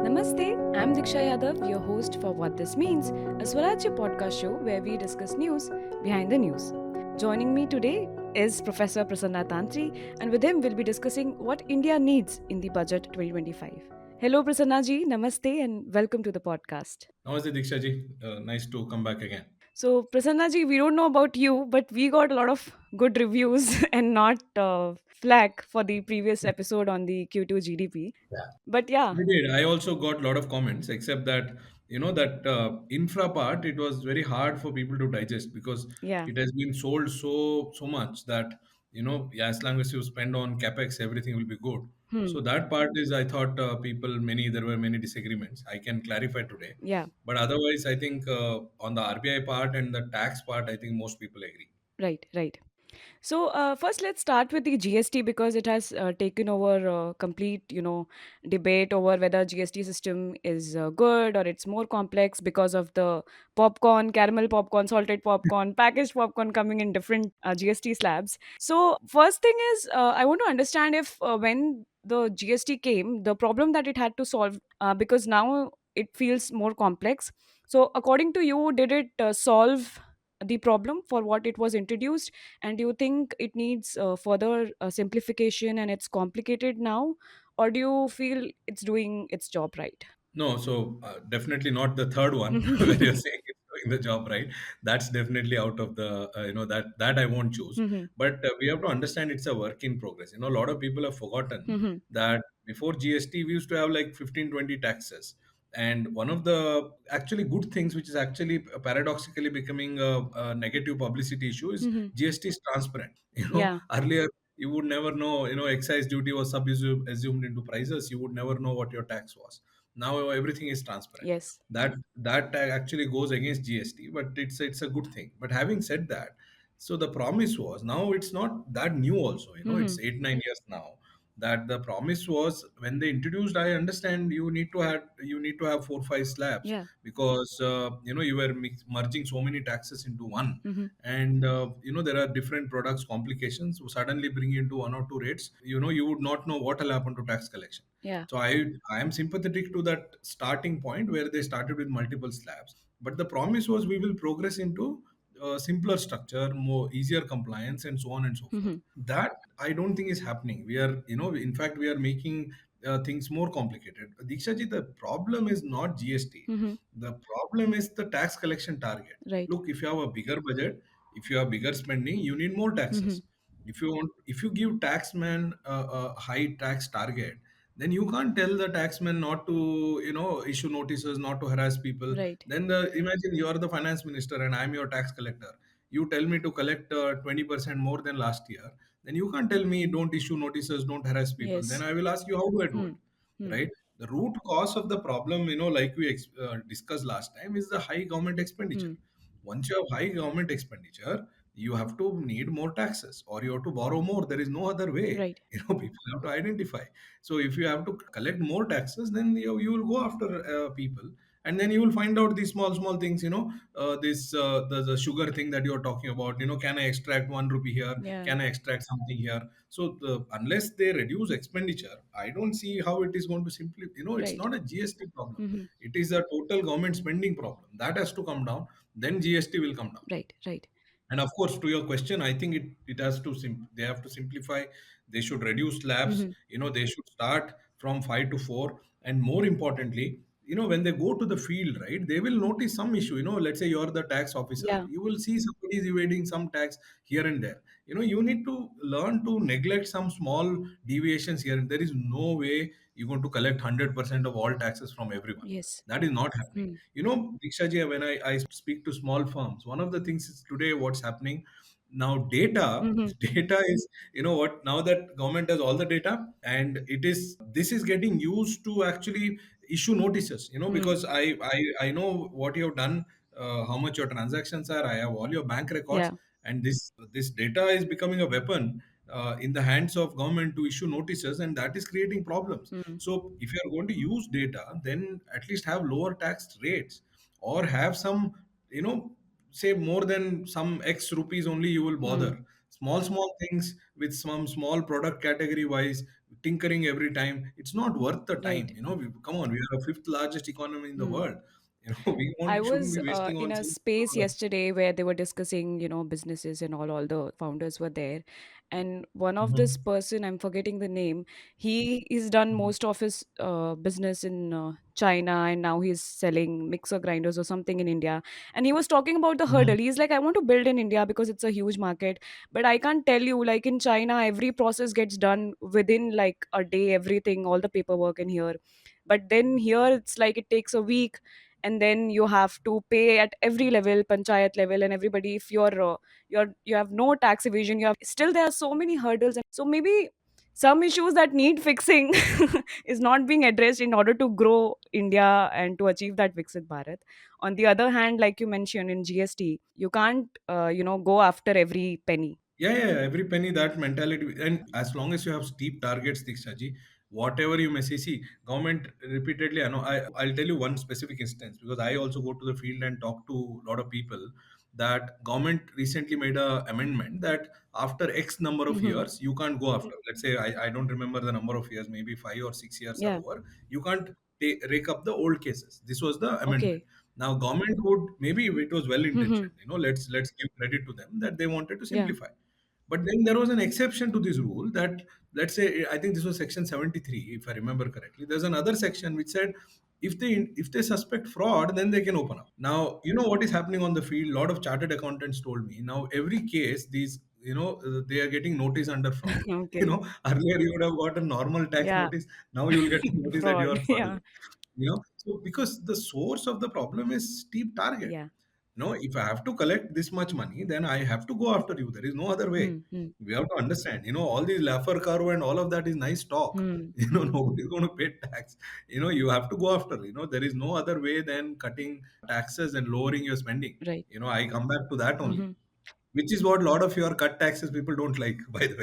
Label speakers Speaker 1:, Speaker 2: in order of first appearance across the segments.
Speaker 1: Namaste, I'm Diksha Yadav, your host for What This Means, a Swarajya podcast show where we discuss news behind the news. Joining me today is Professor Prasanna Tantri, and with him we'll be discussing what India needs in the budget 2025. Hello, Prasanna ji, namaste, and welcome to the podcast.
Speaker 2: Namaste, Diksha ji. Nice to come back again.
Speaker 1: So, Prasanna ji, we don't know about you, but we got a lot of good reviews and not flack for the previous episode on the Q2 GDP.
Speaker 2: Yeah.
Speaker 1: But yeah,
Speaker 2: I did. I also got a lot of comments, except that that infra part. It was very hard for people to digest because
Speaker 1: yeah.
Speaker 2: it has been sold so much that yeah, as long as you spend on capex, everything will be good.
Speaker 1: Hmm.
Speaker 2: So that part is, I thought there were many disagreements. I can clarify today,
Speaker 1: Yeah.
Speaker 2: but otherwise, I think on the RBI part and the tax part, I think most people agree.
Speaker 1: Right, right. So first, let's start with the GST because it has taken over complete, debate over whether GST system is good or it's more complex because of the popcorn, caramel popcorn, salted popcorn, packaged popcorn coming in different GST slabs. So first thing is, I want to understand if when the GST came, the problem that it had to solve because now it feels more complex. So according to you, did it solve the problem for what it was introduced, and do you think it needs further simplification and it's complicated now, or do you feel it's doing its job right?
Speaker 2: No, so definitely not the third one where you're saying it's doing the job right. That's definitely out of the that I won't choose.
Speaker 1: Mhm,
Speaker 2: But we have to understand it's a work in progress. A lot of people have forgotten
Speaker 1: mhm,
Speaker 2: that before GST we used to have like 15-20 taxes. And one of the actually good things, which is actually paradoxically becoming a negative publicity issue, is
Speaker 1: mhm.
Speaker 2: GST is transparent.
Speaker 1: Yeah.
Speaker 2: Earlier you would never know. Excise duty was assumed into prices. You would never know what your tax was. Now everything is transparent.
Speaker 1: Yes.
Speaker 2: That actually goes against GST, but it's a good thing. But having said that, so the promise was, now it's not that new also. It's
Speaker 1: Mhm.
Speaker 2: 8-9 years now that the promise was when they introduced. I understand you need to have 4-5 slabs
Speaker 1: Yeah.
Speaker 2: because you were merging so many taxes into one,
Speaker 1: Mhm.
Speaker 2: and there are different products complications. So suddenly bring into one or two rates, you would not know what will happen to tax collection.
Speaker 1: Yeah.
Speaker 2: So I am sympathetic to that starting point where they started with multiple slabs. But the promise was we will progress into simpler structure, more easier compliance, and so on and so forth.
Speaker 1: Mhm.
Speaker 2: That I don't think is happening. We are, in fact, we are making things more complicated. Diksha ji, the problem is not GST.
Speaker 1: Mhm.
Speaker 2: The problem is the tax collection target.
Speaker 1: Right.
Speaker 2: Look, if you have a bigger budget, if you have bigger spending, you need more
Speaker 1: Mhm.
Speaker 2: taxes. If you give taxman a high tax target, then you can't tell the taxman not to issue notices, not to harass people.
Speaker 1: Right.
Speaker 2: Then imagine you are the finance minister and I'm your tax collector. You tell me to collect 20% more than last year, then you can't tell me don't issue notices, don't harass people. Then
Speaker 1: Yes.
Speaker 2: I will ask you, how do I do
Speaker 1: Hmm.
Speaker 2: it,
Speaker 1: Hmm.
Speaker 2: right? The root cause of the problem, like we discussed last time, is the high government expenditure.
Speaker 1: Hmm.
Speaker 2: Once you have high government expenditure, you have to need more taxes or you have to borrow more. There is no other way.
Speaker 1: Right.
Speaker 2: People have to identify. So if you have to collect more taxes, then you will go after people, and then you will find out these small things. This the sugar thing that you are talking about. Can I extract 1 rupee here?
Speaker 1: Yeah.
Speaker 2: Can I extract something here? So unless they reduce expenditure, I don't see how it is going to simply. It's
Speaker 1: Right.
Speaker 2: not a GST problem.
Speaker 1: Mhm.
Speaker 2: It is a total government spending problem that has to come down. Then GST will come down.
Speaker 1: Right. Right.
Speaker 2: And of course, to your question, I think it has to they have to simplify. They should reduce slabs.
Speaker 1: Mhm.
Speaker 2: They should start from 5 to 4. And more importantly, when they go to the field, right, they will notice some issue. Let's say you're the tax officer,
Speaker 1: Yeah.
Speaker 2: you will see somebody is evading some tax here and there. You need to learn to neglect some small deviations here. And there is no way you're going to collect 100% of all taxes from everyone.
Speaker 1: Yes.
Speaker 2: That is not happening.
Speaker 1: Hmm.
Speaker 2: Diksha ji, when I speak to small firms, one of the things is today what's happening now, data,
Speaker 1: Mhm.
Speaker 2: data is, what, now that government has all the data, and this is getting used to actually issue notices,
Speaker 1: Hmm.
Speaker 2: because I know what you have done, how much your transactions are, I have all your bank records,
Speaker 1: Yeah.
Speaker 2: and this data is becoming a weapon in the hands of government to issue notices, and that is creating problems.
Speaker 1: Hmm.
Speaker 2: So if you are going to use data, then at least have lower tax rates, or have some, say more than some X rupees only you will
Speaker 1: Hmm.
Speaker 2: bother. Small things with some small product category wise, tinkering every time. It's not worth the time.
Speaker 1: Right.
Speaker 2: Come on, we are the fifth largest economy in the
Speaker 1: Hmm.
Speaker 2: world.
Speaker 1: I
Speaker 2: Shouldn't
Speaker 1: was
Speaker 2: be wasting
Speaker 1: in
Speaker 2: on
Speaker 1: a
Speaker 2: silly
Speaker 1: space
Speaker 2: products.
Speaker 1: yesterday where they were discussing, businesses and all the founders were there. And one of this
Speaker 2: Mhm.
Speaker 1: person, I'm forgetting the name, he is done
Speaker 2: Mhm.
Speaker 1: most of his business in China, and now he's selling mixer grinders or something in India. And he was talking about the
Speaker 2: Mhm.
Speaker 1: hurdle. He's like, I want to build in India because it's a huge market. But I can't tell you, like in China, every process gets done within like a day, everything, all the paperwork in here. But then here, it's like it takes a week, and then you have to pay at every level, panchayat level, and everybody. If you have no tax evasion, you have still, there are so many hurdles. And so maybe some issues that need fixing is not being addressed in order to grow India and to achieve that Viksit Bharat. On the other hand, like you mentioned in GST, you can't go after every penny.
Speaker 2: Yeah, yeah, yeah, every penny, that mentality. And as long as you have steep targets, Dikshaji, whatever you may say, see, government repeatedly, I'll tell you one specific instance because I also go to the field and talk to a lot of people that government recently made a amendment that after X number of
Speaker 1: Hmm.
Speaker 2: years, you can't go after. Let's say, I don't remember the number of years, maybe 5 or 6 years are
Speaker 1: Yeah.
Speaker 2: over. You can't rake up the old cases. This was the amendment.
Speaker 1: Okay.
Speaker 2: Now, government would, maybe it was well
Speaker 1: Hmm.
Speaker 2: intentioned, let's give credit to them that they wanted to
Speaker 1: Yeah.
Speaker 2: simplify, but then there was an exception to this rule that, let's say, I think this was section 73, if I remember correctly. There's another section which said if they suspect fraud, then they can open up. Now, you know what is happening on the field. A lot of chartered accountants told me now every case these they are getting notice under fraud.
Speaker 1: Okay.
Speaker 2: Earlier you would have got a normal tax
Speaker 1: Yeah.
Speaker 2: notice. Now you will get a notice that you
Speaker 1: Fraud.
Speaker 2: are fraudulent.
Speaker 1: Yeah.
Speaker 2: So because the source of the problem is steep target.
Speaker 1: Yeah.
Speaker 2: No, if I have to collect this much money, then I have to go after you. There is no other way.
Speaker 1: Hmm. Hmm.
Speaker 2: We have to understand, all these Laffer curve and all of that is nice talk.
Speaker 1: Hmm. Hmm.
Speaker 2: Nobody's going to pay tax. You have to go after. There is no other way than cutting taxes and lowering your spending.
Speaker 1: Right.
Speaker 2: I come back to that only,
Speaker 1: Hmm.
Speaker 2: which is what a lot of your cut taxes people don't like, by the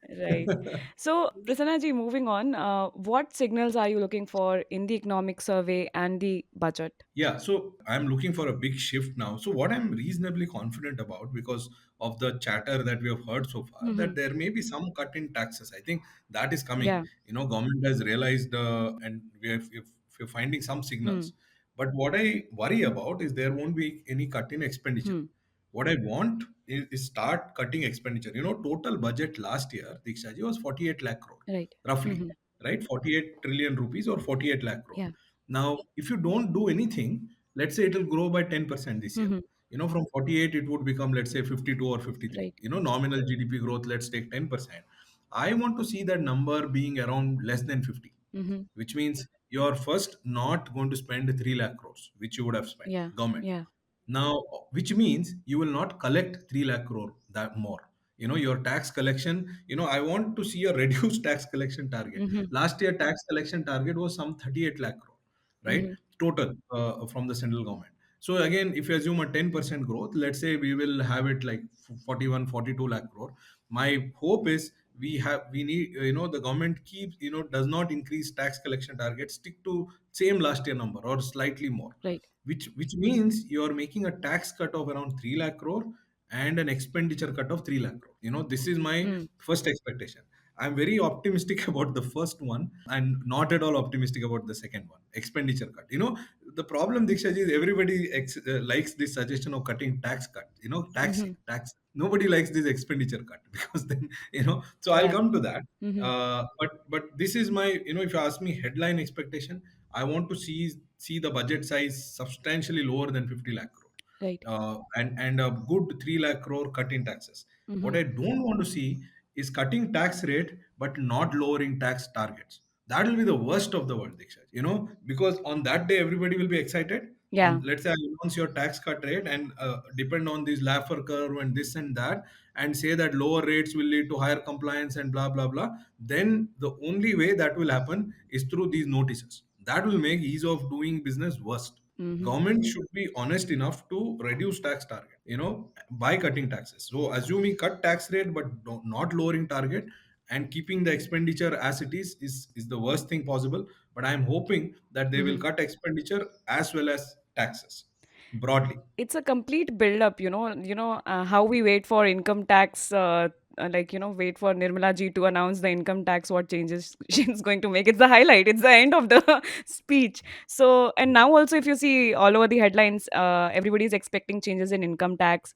Speaker 1: Right.
Speaker 2: way.
Speaker 1: So, Prasanna ji, moving on, what signals are you looking for in the economic survey and the budget?
Speaker 2: Yeah, so I'm looking for a big shift now. So what I'm reasonably confident about, because of the chatter that we have heard so far,
Speaker 1: Hmm.
Speaker 2: that there may be some cut in taxes. I think that is coming.
Speaker 1: Yeah.
Speaker 2: Government has realized, and we're finding some
Speaker 1: Hmm.
Speaker 2: signals. But what I worry about is there won't be any cut in expenditure.
Speaker 1: Hmm.
Speaker 2: What I want is start cutting expenditure. Total budget last year, Dikshaji, was 48 lakh crore,
Speaker 1: Right.
Speaker 2: roughly,
Speaker 1: Hmm.
Speaker 2: right? 48 trillion rupees or 48 lakh crore.
Speaker 1: Yeah.
Speaker 2: Now, if you don't do anything, let's say it will grow by 10% this year.
Speaker 1: Hmm.
Speaker 2: From 48, it would become, let's say, 52 or 53.
Speaker 1: Right.
Speaker 2: Nominal GDP growth, let's take 10%. I want to see that number being around less than 50,
Speaker 1: Hmm.
Speaker 2: which means you're first not going to spend 3 lakh crores, which you would have spent,
Speaker 1: Yeah.
Speaker 2: government.
Speaker 1: Yeah.
Speaker 2: Now, which means you will not collect 3 lakh crore that more. Your tax collection, I want to see a reduced tax collection target.
Speaker 1: Hmm.
Speaker 2: Last year, tax collection target was some 38 lakh crore, right?
Speaker 1: Hmm.
Speaker 2: Total from the central government. So again, if you assume a 10% growth, let's say we will have it like 41, 42 lakh crore. My hope is we need, the government keeps, does not increase tax collection target, stick to same last year number or slightly more,
Speaker 1: Right.
Speaker 2: which means you're making a tax cut of around 3 lakh crore and an expenditure cut of 3 lakh crore. This is my
Speaker 1: Hmm.
Speaker 2: first expectation. I'm very optimistic about the first one and not at all optimistic about the second one, expenditure cut. The problem, Diksha ji, is everybody likes this suggestion of cutting tax cut,
Speaker 1: Hmm.
Speaker 2: tax. Nobody likes this expenditure cut because then, so I'll
Speaker 1: Yeah.
Speaker 2: come to that.
Speaker 1: Hmm.
Speaker 2: But this is my, if you ask me headline expectation, I want to see the budget size substantially lower than 50 lakh crore,
Speaker 1: Right.
Speaker 2: and a good 3 lakh crore cut in taxes. What
Speaker 1: Hmm.
Speaker 2: I don't want to see is cutting tax rate but not lowering tax targets. That will be the worst of the world, Diksha. Because on that day everybody will be excited. On,
Speaker 1: Yeah.
Speaker 2: let's say, I announce your tax cut rate and depend on this Laffer curve and this and that, and say that lower rates will lead to higher compliance and blah blah blah. Then the only way that will happen is through these notices. That will make ease of doing business worst.
Speaker 1: Hmm.
Speaker 2: Government should be honest enough to reduce tax target, by cutting taxes. So assuming cut tax rate but not lowering target and keeping the expenditure as it is the worst thing possible. But I'm hoping that they will
Speaker 1: Hmm.
Speaker 2: cut expenditure as well as taxes broadly.
Speaker 1: It's a complete build up, how we wait for income tax like, wait for Nirmala ji to announce the income tax, what changes she's going to make. It's the highlight, it's the end of the speech. So, and now also, if you see all over the headlines, everybody is expecting changes in income tax.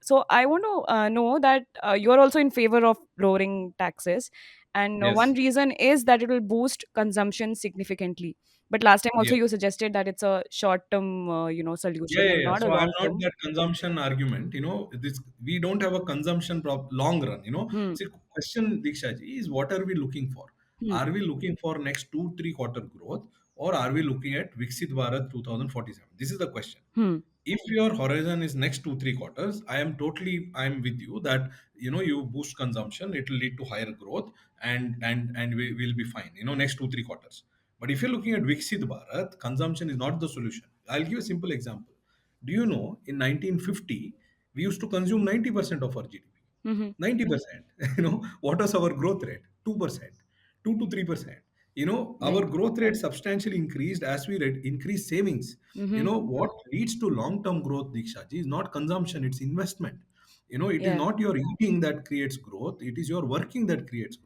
Speaker 1: So, I want to know that you are also in favor of lowering taxes. And one
Speaker 2: Yes.
Speaker 1: reason is that it will boost consumption significantly. But last time also
Speaker 2: Yes.
Speaker 1: you suggested that it's a short term,
Speaker 2: Yeah,
Speaker 1: solution
Speaker 2: yeah,
Speaker 1: and
Speaker 2: yeah.
Speaker 1: not a
Speaker 2: So I'm
Speaker 1: long
Speaker 2: not
Speaker 1: term.
Speaker 2: that consumption argument. This we don't have a consumption long run.
Speaker 1: Hmm.
Speaker 2: See, question Diksha ji is what are we looking for?
Speaker 1: Hmm.
Speaker 2: Are we looking for next 2-3 quarter growth, or are we looking at Viksit Bharat 2047? This is the question.
Speaker 1: Hmm.
Speaker 2: If your horizon is next 2-3 quarters, I'm with you that you boost consumption, it will lead to higher growth, and we will be fine. Next 2-3 quarters. But if you're looking at Viksit Bharat, consumption is not the solution. I'll give a simple example. Do you know in 1950 we used to consume 90% of our GDP?
Speaker 1: Mhm.
Speaker 2: 90%. What was our growth rate? 2%, 2 to 3%. Our
Speaker 1: Right.
Speaker 2: growth rate substantially increased as we increased savings.
Speaker 1: Mhm.
Speaker 2: What leads to long term growth, Diksha ji, is not consumption, it's investment. It is
Speaker 1: Yeah.
Speaker 2: not your eating that creates growth, it is your working that creates growth.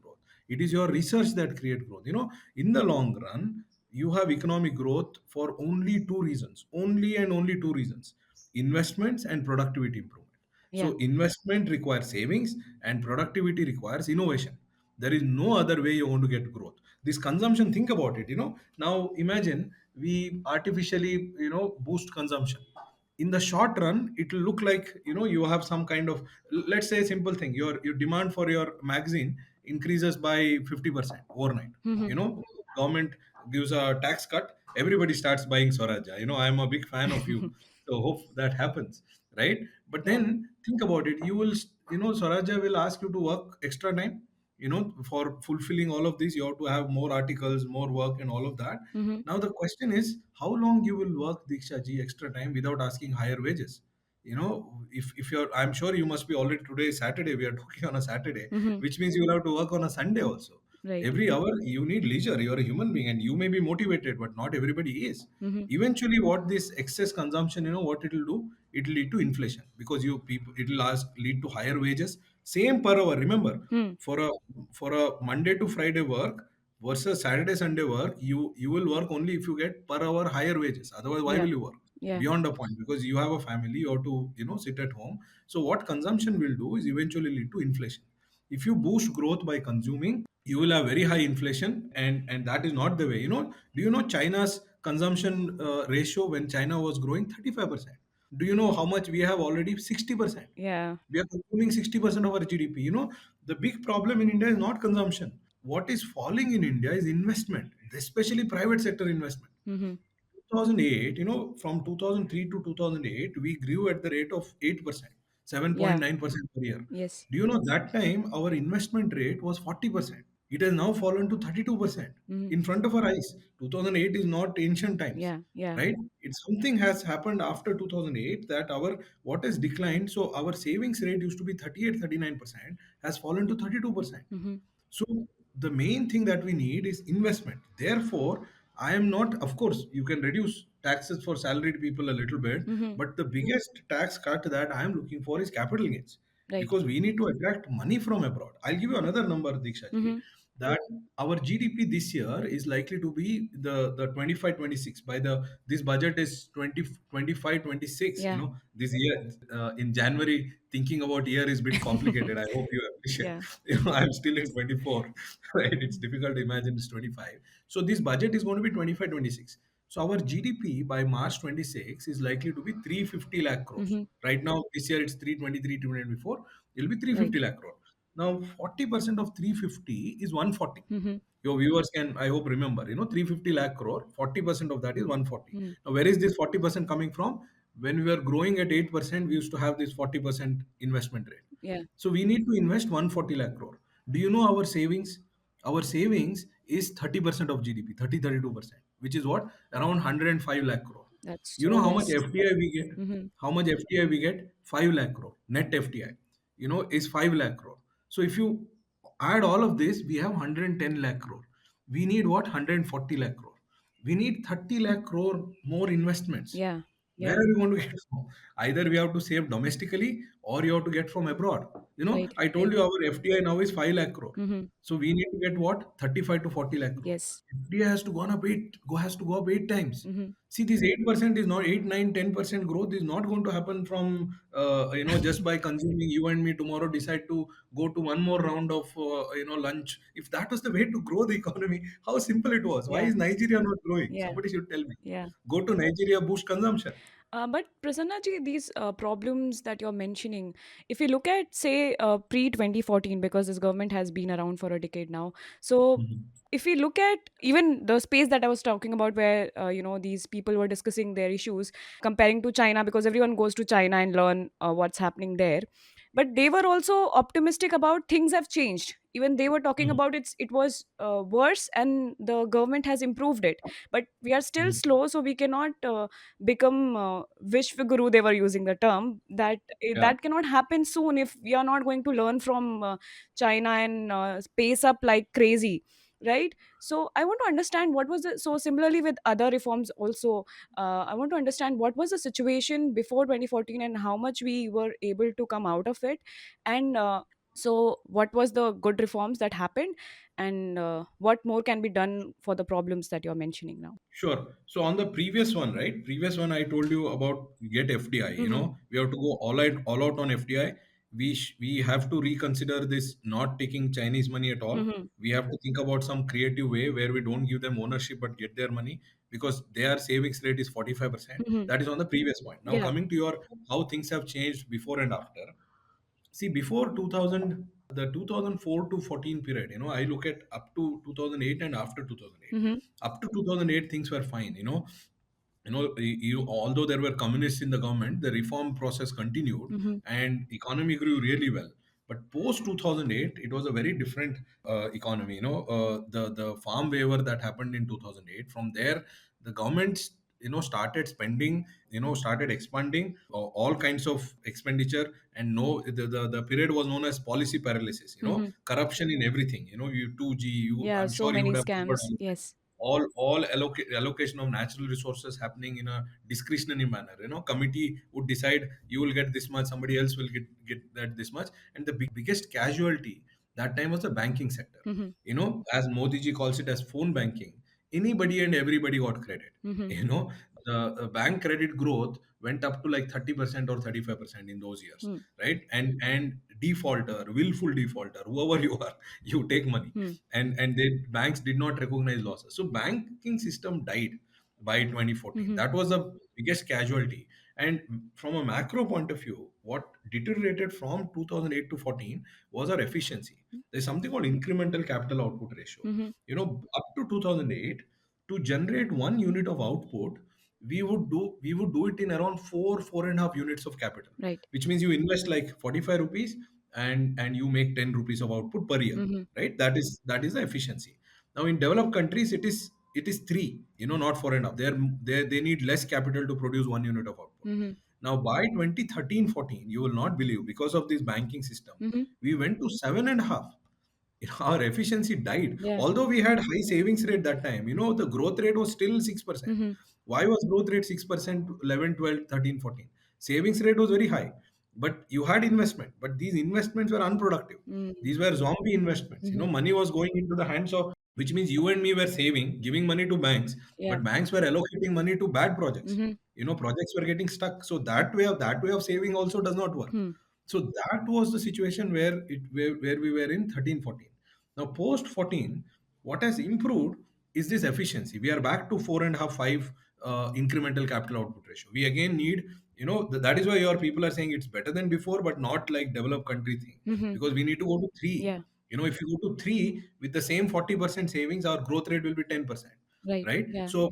Speaker 2: It is your research that creates growth. In the long run, you have economic growth for only two reasons, only and only two reasons: investments and productivity improvement.
Speaker 1: Yeah.
Speaker 2: So, investment requires savings and productivity requires innovation. There is no other way you're going to get growth. This consumption, think about it. Now imagine we artificially, boost consumption. In the short run, it will look like, you have some kind of, let's say a simple thing, your demand for your magazine increases by 50% overnight.
Speaker 1: Mhm.
Speaker 2: Government gives a tax cut, everybody starts buying Swarajya. I'm a big fan of you, so hope that happens, right? But
Speaker 1: Yeah.
Speaker 2: then think about it. Swarajya will ask you to work extra time. For fulfilling all of this, you have to have more articles, more work, and all of that.
Speaker 1: Mhm.
Speaker 2: Now the question is, how long you will work, Diksha ji, extra time without asking higher wages? If you're, I'm sure you must be already, today is Saturday. We are talking on a Saturday,
Speaker 1: Mhm.
Speaker 2: which means you will have to work on a Sunday also.
Speaker 1: Right.
Speaker 2: Every hour you need leisure. You're a human being, and you may be motivated, but not everybody is.
Speaker 1: Mhm.
Speaker 2: Eventually, what this excess consumption, what it will do? It will lead to inflation, because you people, it will lead to higher wages. Same per hour. Remember,
Speaker 1: Hmm.
Speaker 2: for a Monday to Friday work versus Saturday Sunday work, you will work only if you get per hour higher wages. Otherwise, why
Speaker 1: Yeah.
Speaker 2: will you work?
Speaker 1: Yeah.
Speaker 2: Beyond a point, because you have a family, you have to sit at home. So what consumption will do is eventually lead to inflation. If you boost growth by consuming, you will have very high inflation, and that is not the way. Do you know China's consumption ratio when China was growing 35%? Do you know how much we have already? 60%.
Speaker 1: Yeah.
Speaker 2: We are consuming 60% of our GDP. The big problem in India is not consumption. What is falling in India is investment, especially private sector investment.
Speaker 1: Mhm.
Speaker 2: 2008, from 2003 to 2008, we grew at the rate of 8%,
Speaker 1: Yeah.
Speaker 2: 7.9% per year.
Speaker 1: Yes.
Speaker 2: Do you know that time our investment rate was 40%? It has now fallen to 32%
Speaker 1: Mhm.
Speaker 2: in front of our eyes. 2008 is not ancient times,
Speaker 1: Yeah. Yeah.
Speaker 2: right? It's something has happened after 2008 that our what has declined. So our savings rate used to be 38, 39%, has fallen to 32%.
Speaker 1: Mhm.
Speaker 2: So the main thing that we need is investment. Therefore, I am not, of course, you can reduce taxes for salaried people a little bit,
Speaker 1: Mhm.
Speaker 2: but the biggest tax cut that I am looking for is capital gains,
Speaker 1: Right.
Speaker 2: because we need to attract money from abroad. I'll give you another number, Diksha ji,
Speaker 1: Mhm.
Speaker 2: that our GDP this year is likely to be the 25-26. By the this budget is 2025-26.
Speaker 1: Yeah.
Speaker 2: This year, in January, thinking about year is a bit complicated. I hope you appreciate.
Speaker 1: Yeah.
Speaker 2: I'm still in 24, right? It's difficult to imagine it's 25. So this budget is going to be 25-26. So our GDP by March 26 is likely to be 350 lakh crores.
Speaker 1: Mhm.
Speaker 2: Right now, this year it's 323, 294. It'll be
Speaker 1: Right.
Speaker 2: 350 lakh crore. Now, 40% of 350 is 140.
Speaker 1: Mhm.
Speaker 2: Your viewers can, I hope, remember, 350 lakh crore, 40% of that is 140.
Speaker 1: Mhm.
Speaker 2: Now, where is this 40% coming from? When we were growing at 8%, we used to have this 40% investment rate.
Speaker 1: Yeah.
Speaker 2: So we need to invest 140 lakh crore. Do you know our savings? Our savings is 30% of GDP, 32%, which is what? Around 105 lakh crore.
Speaker 1: That's
Speaker 2: You know
Speaker 1: so
Speaker 2: how much
Speaker 1: less.
Speaker 2: FDI we get?
Speaker 1: Mhm.
Speaker 2: How much FDI we get? 5 lakh crore. Net FDI, is 5 lakh crore. So if you add all of this, we have 110 lakh crore. We need what? 140 lakh crore. We need 30 lakh crore more investments.
Speaker 1: Yeah.
Speaker 2: Where
Speaker 1: Yeah.
Speaker 2: are we going to get from? Either we have to save domestically, or you have to get from abroad.
Speaker 1: Right.
Speaker 2: I told
Speaker 1: Right.
Speaker 2: you our FDI now is 5 lakh crore.
Speaker 1: Mm-hmm.
Speaker 2: So we need to get what? 35 to 40 lakh crore.
Speaker 1: Yes.
Speaker 2: FDI has to go up 8 times.
Speaker 1: Mm-hmm.
Speaker 2: See, this 8% is not 8, 9, 10% growth is not going to happen from just by consuming. You and me tomorrow decide to go to one more round of lunch. If that was the way to grow the economy, how simple it was. Why
Speaker 1: Yeah.
Speaker 2: is Nigeria not growing?
Speaker 1: Yeah.
Speaker 2: Somebody should tell me.
Speaker 1: Yeah.
Speaker 2: Go to Nigeria, boost consumption.
Speaker 1: But Prasanna ji, these problems that you're mentioning, if you look at, say, pre 2014, because this government has been around for a decade now, so
Speaker 2: Mhm.
Speaker 1: if we look at even the space that I was talking about, where these people were discussing their issues, comparing to China, because everyone goes to China and learn what's happening there, but they were also optimistic about things have changed. Even they were talking
Speaker 2: Mhm.
Speaker 1: about it was worse, and the government has improved it, but we are still
Speaker 2: Mhm.
Speaker 1: slow, so we cannot become Vishwaguru, they were using the term, that
Speaker 2: Yeah.
Speaker 1: that cannot happen soon if we are not going to learn from China and pace up like crazy, right? So I want to understand what was the, so similarly with other reforms also, I want to understand what was the situation before 2014 and how much we were able to come out of it, and so what was the good reforms that happened, and what more can be done for the problems that you're mentioning now.
Speaker 2: Sure. So on the previous one, right? Previous one, I told you about get FDI.
Speaker 1: Mm-hmm.
Speaker 2: We have to go all out on FDI. We have to reconsider this not taking Chinese money at all.
Speaker 1: Mm-hmm.
Speaker 2: We have to think about some creative way where we don't give them ownership but get their money, because their savings rate is 45%.
Speaker 1: Mm-hmm.
Speaker 2: That is on the previous point. Now
Speaker 1: Yeah.
Speaker 2: coming to your how things have changed before and after. See, before 2000, the 2004 to 14 period, I look at up to 2008 and after 2008.
Speaker 1: Mm-hmm.
Speaker 2: Up to 2008, things were fine. Although there were communists in the government, the reform process continued
Speaker 1: Mm-hmm.
Speaker 2: and economy grew really well. But post 2008, it was a very different economy. The farm waiver that happened in 2008. From there, the government started spending, started expanding all kinds of expenditure, and no, the period was known as policy paralysis.
Speaker 1: Mm-hmm.
Speaker 2: Corruption in everything. You 2G.
Speaker 1: Yeah,
Speaker 2: I'm
Speaker 1: so
Speaker 2: sure you
Speaker 1: many
Speaker 2: would have heard
Speaker 1: scams. Yes.
Speaker 2: allocation of natural resources happening in a discretionary manner. Committee would decide you will get this much, somebody else will get that this much, and the biggest casualty that time was the banking sector.
Speaker 1: Mm-hmm.
Speaker 2: As Modi ji calls it as phone banking, anybody and everybody got credit.
Speaker 1: Mm-hmm.
Speaker 2: you know the bank credit growth went up to like 30% or 35% in those years, right? And defaulter, willful defaulter, whoever you are, you take money.
Speaker 1: Mm-hmm.
Speaker 2: And the banks did not recognize losses, so banking system died by 2014.
Speaker 1: Mm-hmm.
Speaker 2: That was the biggest casualty. And from a macro point of view, what deteriorated from 2008 to 14 was our efficiency. There's something called incremental capital output ratio.
Speaker 1: Mm-hmm.
Speaker 2: Up to 2008, to generate 1 unit of output, we would do it in around 4.5 units of capital,
Speaker 1: Right.
Speaker 2: which means you invest like 45 rupees, and you make 10 rupees of output per year,
Speaker 1: Mm-hmm.
Speaker 2: right? That is the efficiency. Now in developed countries, it is three, not 4.5. They need less capital to produce 1 unit of output.
Speaker 1: Mm-hmm.
Speaker 2: Now by 2013-14, you will not believe, because of this banking system,
Speaker 1: Mm-hmm.
Speaker 2: we went to 7.5. Our efficiency died.
Speaker 1: Yeah.
Speaker 2: Although we had high savings rate that time, the growth rate was still 6%.
Speaker 1: Mm-hmm.
Speaker 2: Why was growth rate 6%, 11, 12, 13, 14? Savings rate was very high, but you had investment, but these investments were unproductive.
Speaker 1: Mm-hmm.
Speaker 2: These were zombie investments.
Speaker 1: Mm-hmm.
Speaker 2: Money was going into the hands of, which means you and me were saving, giving money to banks,
Speaker 1: Yeah.
Speaker 2: but banks were allocating money to bad projects.
Speaker 1: Mm-hmm.
Speaker 2: Projects were getting stuck. So that way of saving also does not work.
Speaker 1: Hmm.
Speaker 2: So that was the situation where we were in 13-14. Now post 14, what has improved is this efficiency. We are back to 4.5, 5 incremental capital output ratio. We again need, that is why your people are saying it's better than before, but not like developed country thing,
Speaker 1: Mm-hmm.
Speaker 2: because we need to go to three.
Speaker 1: Yeah.
Speaker 2: If you go to three with the same 40% savings, our growth rate will be 10%,
Speaker 1: Right.
Speaker 2: right?
Speaker 1: Yeah.
Speaker 2: So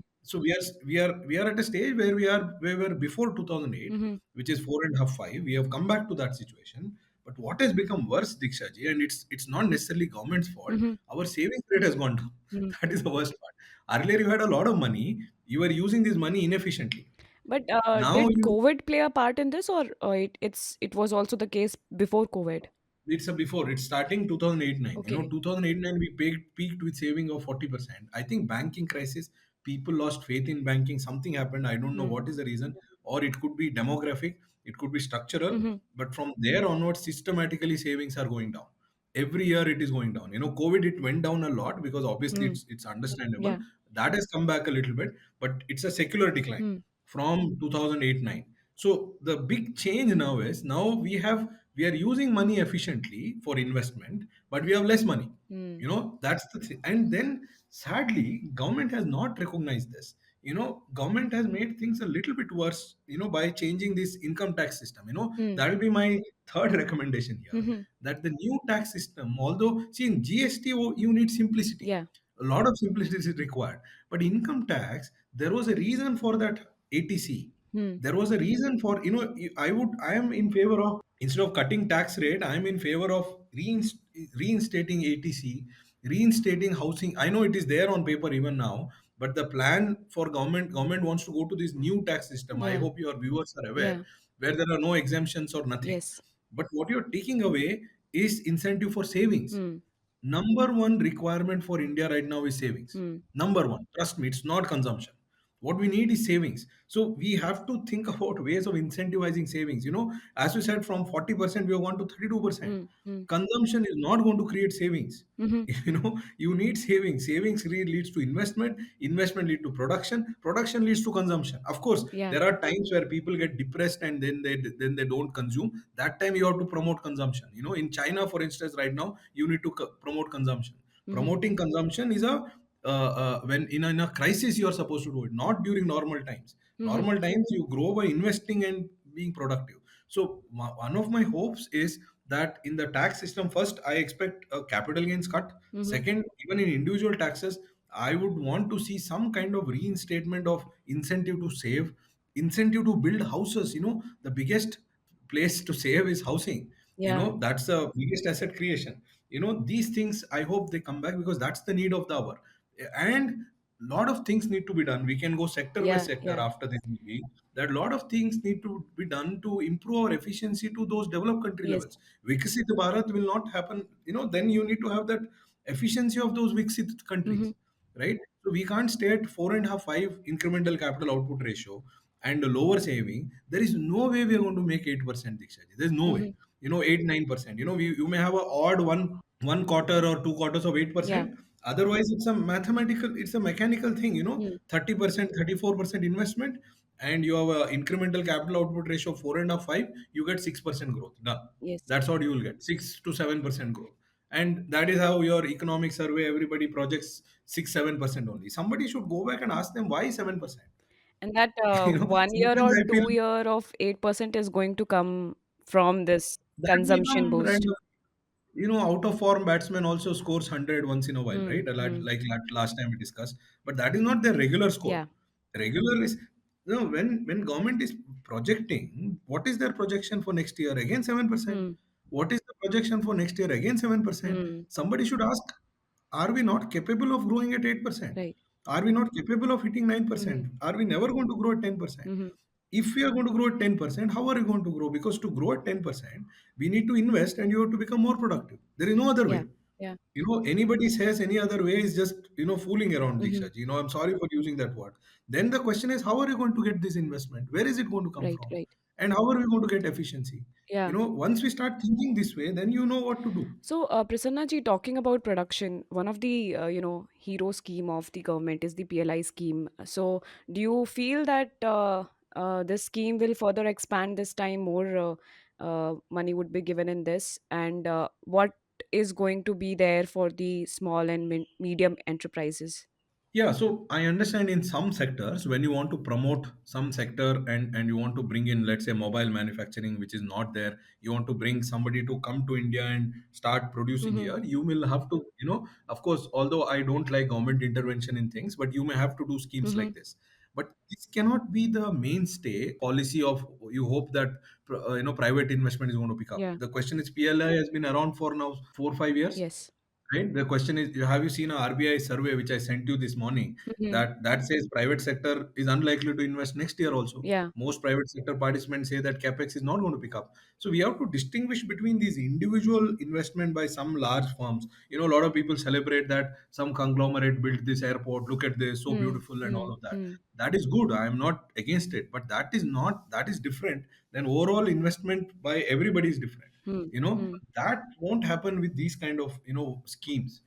Speaker 2: we are at a stage where we were before 2008,
Speaker 1: Mm-hmm.
Speaker 2: which is 4.5, 5. We have come back to that situation. But what has become worse, Dikshaji, and it's not necessarily government's fault,
Speaker 1: Mm-hmm.
Speaker 2: our savings rate has gone down.
Speaker 1: Mm-hmm.
Speaker 2: That is the worst part. Earlier, you had a lot of money, you were using this money inefficiently.
Speaker 1: But
Speaker 2: Now
Speaker 1: did
Speaker 2: you
Speaker 1: COVID play a part in this, or it was also the case before COVID?
Speaker 2: it's a before it's starting 2008-9.
Speaker 1: Okay.
Speaker 2: 2008-9 we peaked with saving of 40%. I think banking crisis, people lost faith in banking. Something happened. I don't know
Speaker 1: Mm-hmm.
Speaker 2: what is the reason. or it could be demographic, it could be structural.
Speaker 1: Mhm.
Speaker 2: But from there onwards, systematically savings are going down. Every year it is going down. COVID, it went down a lot because obviously
Speaker 1: Mm.
Speaker 2: it's understandable.
Speaker 1: Yeah.
Speaker 2: That has come back a little bit, but it's a secular decline
Speaker 1: Mm.
Speaker 2: from 2008-9. So the big change now is, now we are using money efficiently for investment, but we have less money.
Speaker 1: Mm.
Speaker 2: That's the thing. And then sadly, government has not recognized this. Government has made things a little bit worse, by changing this income tax system.
Speaker 1: Mm.
Speaker 2: That will be my third recommendation here,
Speaker 1: Mhm.
Speaker 2: that the new tax system, although see in GST, you need simplicity.
Speaker 1: Yeah.
Speaker 2: A lot of simplicity is required. But income tax, there was a reason for that ATC.
Speaker 1: Mm.
Speaker 2: There was a reason for, I am in favor of, instead of cutting tax rate, I am in favor of reinstating ATC, reinstating housing. I know it is there on paper even now, but the plan for government wants to go to this new tax system. I
Speaker 1: Yeah.
Speaker 2: hope your viewers are aware,
Speaker 1: Yeah.
Speaker 2: where there are no exemptions or nothing.
Speaker 1: Yes.
Speaker 2: But what you're taking away is incentive for savings.
Speaker 1: Mm.
Speaker 2: Number one requirement for India right now is savings.
Speaker 1: Mm.
Speaker 2: Number one, trust me, it's not consumption. What we need is savings. So we have to think about ways of incentivizing savings. As we said, from 40% we have gone to 32%.
Speaker 1: Mm. Mm.
Speaker 2: Consumption is not going to create savings.
Speaker 1: Mhm.
Speaker 2: You need savings. Savings leads to investment. Investment leads to production. Production leads to consumption. Of course,
Speaker 1: Yeah.
Speaker 2: there are times where people get depressed and then they don't consume. That time you have to promote consumption. In China, for instance, right now you need to promote consumption.
Speaker 1: Mhm.
Speaker 2: Promoting consumption is when in a crisis you are supposed to do it, not during normal times.
Speaker 1: Mhm.
Speaker 2: Normal times you grow by investing and being productive. So one of my hopes is that in the tax system, first I expect a capital gains cut.
Speaker 1: Mhm.
Speaker 2: Second, even in individual taxes, I would want to see some kind of reinstatement of incentive to save, incentive to build houses. The biggest place to save is housing.
Speaker 1: Yeah.
Speaker 2: That's the biggest asset creation. These things, I hope they come back, because that's the need of the hour. And lot of things need to be done. We can go sector by
Speaker 1: Yeah.
Speaker 2: sector
Speaker 1: Yeah.
Speaker 2: after this movie. That lot of things need to be done to improve our efficiency to those developed country
Speaker 1: Yes.
Speaker 2: levels. Viksit Bharat will not happen. Then you need to have that efficiency of those Viksit
Speaker 1: Mhm.
Speaker 2: countries, right? So we can't stay at 4.5, 5 incremental capital output ratio and a lower saving. There is no way we are going to make 8%, Dikshaji. There's no way.
Speaker 1: Mhm.
Speaker 2: 8, 9%. You may have a odd one quarter or two quarters of
Speaker 1: Yeah.
Speaker 2: 8%. Otherwise, it's a mechanical thing.
Speaker 1: Mm.
Speaker 2: 30%, 34% investment, and you have a incremental capital output ratio of 4.5, 5, you get 6% growth. Done.
Speaker 1: Yes.
Speaker 2: That's what you will get, 6 to 7% growth. And that is how your economic survey, everybody projects 6, 7% only. Somebody should go back and ask them why 7%.
Speaker 1: And that one year
Speaker 2: Sometimes
Speaker 1: or
Speaker 2: I feel
Speaker 1: 2 year of 8% is going to come from this
Speaker 2: that may
Speaker 1: consumption
Speaker 2: come
Speaker 1: boost.
Speaker 2: random. Out of form batsman also scores 100 once in a while,
Speaker 1: Mm.
Speaker 2: right?
Speaker 1: Mm.
Speaker 2: Like last time we discussed. But that is not their regular score.
Speaker 1: Yeah.
Speaker 2: Regular is, when government is projecting, what is their projection for next year? Again 7%.
Speaker 1: Mm.
Speaker 2: What is the projection for next year? Again 7%.
Speaker 1: Mm.
Speaker 2: Somebody should ask, are we not capable of growing at 8%?
Speaker 1: Right.
Speaker 2: Are we not capable of hitting 9%?
Speaker 1: Mhm.
Speaker 2: Are we never going to grow at 10%?
Speaker 1: Mhm.
Speaker 2: If we are going to grow at 10%, how are we going to grow? Because to grow at 10%, we need to invest and you have to become more productive. There is no other
Speaker 1: Yeah.
Speaker 2: way.
Speaker 1: Yeah.
Speaker 2: Anybody says any other way is just, fooling around,
Speaker 1: Mhm.
Speaker 2: Diksha. I'm sorry for using that word. Then the question is, how are you going to get this investment? Where is it going to come
Speaker 1: Right.
Speaker 2: from?
Speaker 1: Right.
Speaker 2: And how are we going to get efficiency?
Speaker 1: Yeah.
Speaker 2: Once we start thinking this way, then you know what to do.
Speaker 1: So, Prasanna ji, talking about production, one of the hero scheme of the government is the PLI scheme. So, do you feel that this scheme will further expand this time? More money would be given in this, and what is going to be there for the small and medium enterprises?
Speaker 2: Yeah, so I understand in some sectors, when you want to promote some sector, and you want to bring in, let's say, mobile manufacturing, which is not there, you want to bring somebody to come to India and start producing
Speaker 1: Mm-hmm.
Speaker 2: here, you will have to, of course, although I don't like government intervention in things, but you may have to do schemes
Speaker 1: Mm-hmm.
Speaker 2: like this. But this cannot be the mainstay policy of, you hope that private investment is going to pick up.
Speaker 1: Yeah.
Speaker 2: The question is, PLI has been around for now 4 5 years.
Speaker 1: Yes.
Speaker 2: Right. The question is, have you seen a RBI survey which I sent you this morning,
Speaker 1: Mm-hmm.
Speaker 2: that says private sector is unlikely to invest next year also.
Speaker 1: Yeah.
Speaker 2: Most private sector participants say that capex is not going to pick up. So we have to distinguish between these individual investment by some large firms. A lot of people celebrate that some conglomerate built this airport. Look at this, so
Speaker 1: Mm.
Speaker 2: beautiful and all
Speaker 1: Mm.
Speaker 2: of that.
Speaker 1: Mm.
Speaker 2: That is good. I am not against it, but that is different than overall investment by everybody is different.
Speaker 1: Hmm. Hmm.
Speaker 2: That won't happen with these kind of schemes.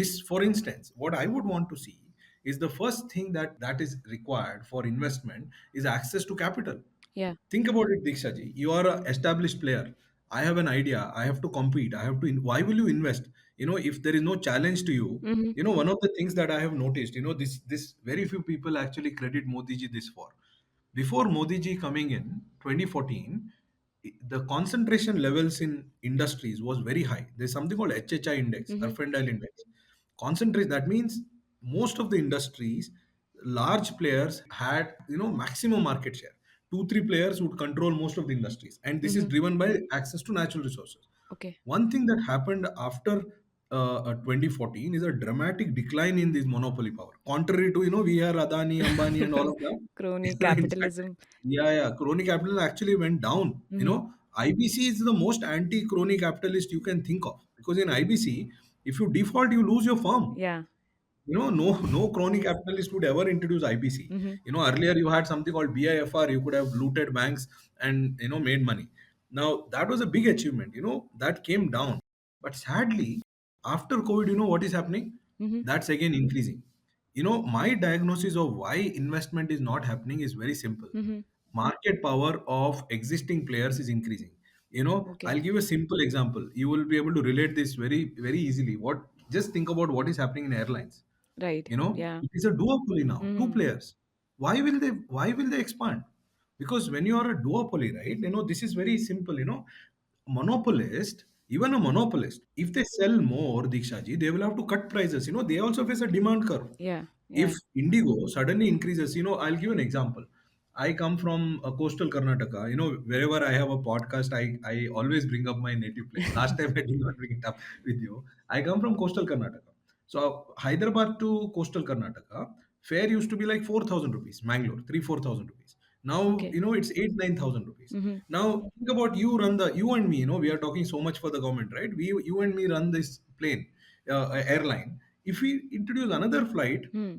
Speaker 2: This, for instance, what I would want to see is the first thing that is required for investment is access to capital.
Speaker 1: Yeah.
Speaker 2: Think about it, Dikshaji. You are an established player. I have an idea. I have to compete. I have to. Why will you invest? If there is no challenge to you,
Speaker 1: Mm-hmm.
Speaker 2: one of the things that I have noticed, this very few people actually credit Modi ji this for. Before Modi ji coming in 2014, the concentration levels in industries was very high. There's something called HHI index,
Speaker 1: Mm-hmm.
Speaker 2: Herfindahl index. Concentrate, that means most of the industries, large players had maximum market share. Two, three players would control most of the industries, and this is
Speaker 1: Mm-hmm.
Speaker 2: driven by access to natural resources.
Speaker 1: Okay.
Speaker 2: One thing that happened after 2014 is a dramatic decline in this monopoly power. Contrary to we are Adani, Ambani, and all of that.
Speaker 1: Crony
Speaker 2: In fact,
Speaker 1: capitalism.
Speaker 2: yeah, crony capital actually went down.
Speaker 1: Mm-hmm.
Speaker 2: IBC is the most anti-crony capitalist you can think of, because in IBC, if you default, you lose your firm.
Speaker 1: Yeah.
Speaker 2: No crony capitalist would ever introduce IBC.
Speaker 1: Mm-hmm.
Speaker 2: Earlier you had something called BIFR. You could have looted banks and made money. Now that was a big achievement. That came down. But sadly, after COVID, what is happening?
Speaker 1: Mm-hmm.
Speaker 2: That's again increasing. My diagnosis of why investment is not happening is very simple.
Speaker 1: Mm-hmm.
Speaker 2: Market power of existing players is increasing.
Speaker 1: Okay.
Speaker 2: I'll give a simple example. You will be able to relate this very, very easily. Just think about what is happening in airlines.
Speaker 1: Right. Yeah.
Speaker 2: It is a duopoly now, two
Speaker 1: Mm-hmm.
Speaker 2: players. Why will they expand? Because when you are a duopoly, right, this is very simple. Monopolist, even a monopolist, if they sell more, Dikshaji, they will have to cut prices. They also face a demand curve.
Speaker 1: Yeah.
Speaker 2: If
Speaker 1: Yeah.
Speaker 2: indigo suddenly increases, I'll give an example. I come from coastal Karnataka. Wherever I have a podcast, I always bring up my native place. Last time I did not bring it up with you. I come from coastal Karnataka. So Hyderabad to coastal Karnataka, fare used to be like 4,000 rupees. Mangalore, 3 4,000 rupees. Now
Speaker 1: Okay.
Speaker 2: it's 8 9,000 rupees.
Speaker 1: Mm-hmm.
Speaker 2: Now think about you and me. We are talking so much for the government, right? You and me run this plane, airline. If we introduce another flight,
Speaker 1: Hmm.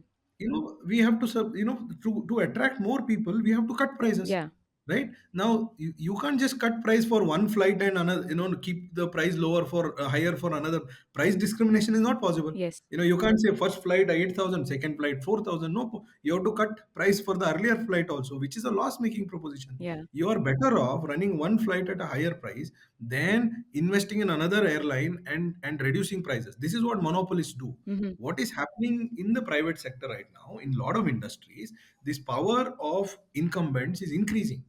Speaker 2: we have to to attract more people, we have to cut prices,
Speaker 1: Yeah.
Speaker 2: right? Now you can't just cut price for one flight and another, keep the price lower for higher for another. Price discrimination is not possible.
Speaker 1: Yes.
Speaker 2: You can't say first flight 8,000, second flight 4,000. No, you have to cut price for the earlier flight also, which is a loss making proposition.
Speaker 1: Yeah.
Speaker 2: You are better off running one flight at a higher price than investing in another airline and reducing prices. This is what monopolists do.
Speaker 1: Mm-hmm.
Speaker 2: What is happening in the private sector right now in a lot of industries, this power of incumbents is increasing.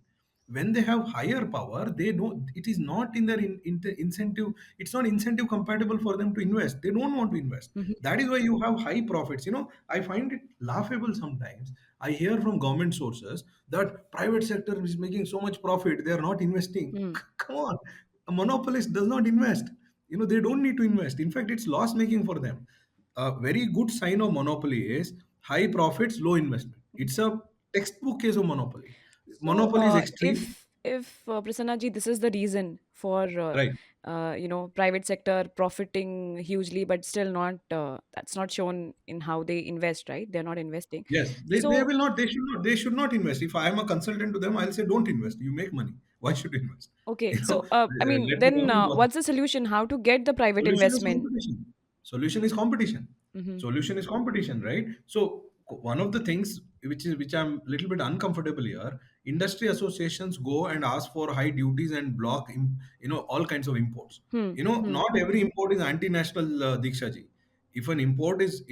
Speaker 2: When they have higher power, they know it is not in their incentive. It's not incentive compatible for them to invest. They don't want to invest.
Speaker 1: Mm-hmm.
Speaker 2: That is why you have high profits. I find it laughable sometimes. I hear from government sources that private sector is making so much profit, they are not investing.
Speaker 1: Hmm.
Speaker 2: Come on, a monopolist does not invest. They don't need to invest. In fact, it's loss making for them. A very good sign of monopoly is high profits, low investment. It's a textbook case of monopoly.
Speaker 1: So,
Speaker 2: Monopoly is extreme,
Speaker 1: if Prasanna ji, this is the reason for
Speaker 2: right?
Speaker 1: private sector profiting hugely, but still not that's not shown in how they invest, right? They're not investing.
Speaker 2: Yes, they
Speaker 1: So,
Speaker 2: will not. They should not invest. If I am a consultant to them, I'll say don't invest. You make money. Why should you invest?
Speaker 1: okay. So, I mean,
Speaker 2: Let the
Speaker 1: then
Speaker 2: government work.
Speaker 1: what's the solution? How to get the private
Speaker 2: Solution is
Speaker 1: investment?
Speaker 2: competition. Solution is competition.
Speaker 1: Mm-hmm.
Speaker 2: Solution is competition, right? So one of the things which I'm a little bit uncomfortable here, industry associations go and ask for high duties and block all kinds of imports.
Speaker 1: Hmm. Hmm.
Speaker 2: Not every import is anti-national, Diksha ji. If an import is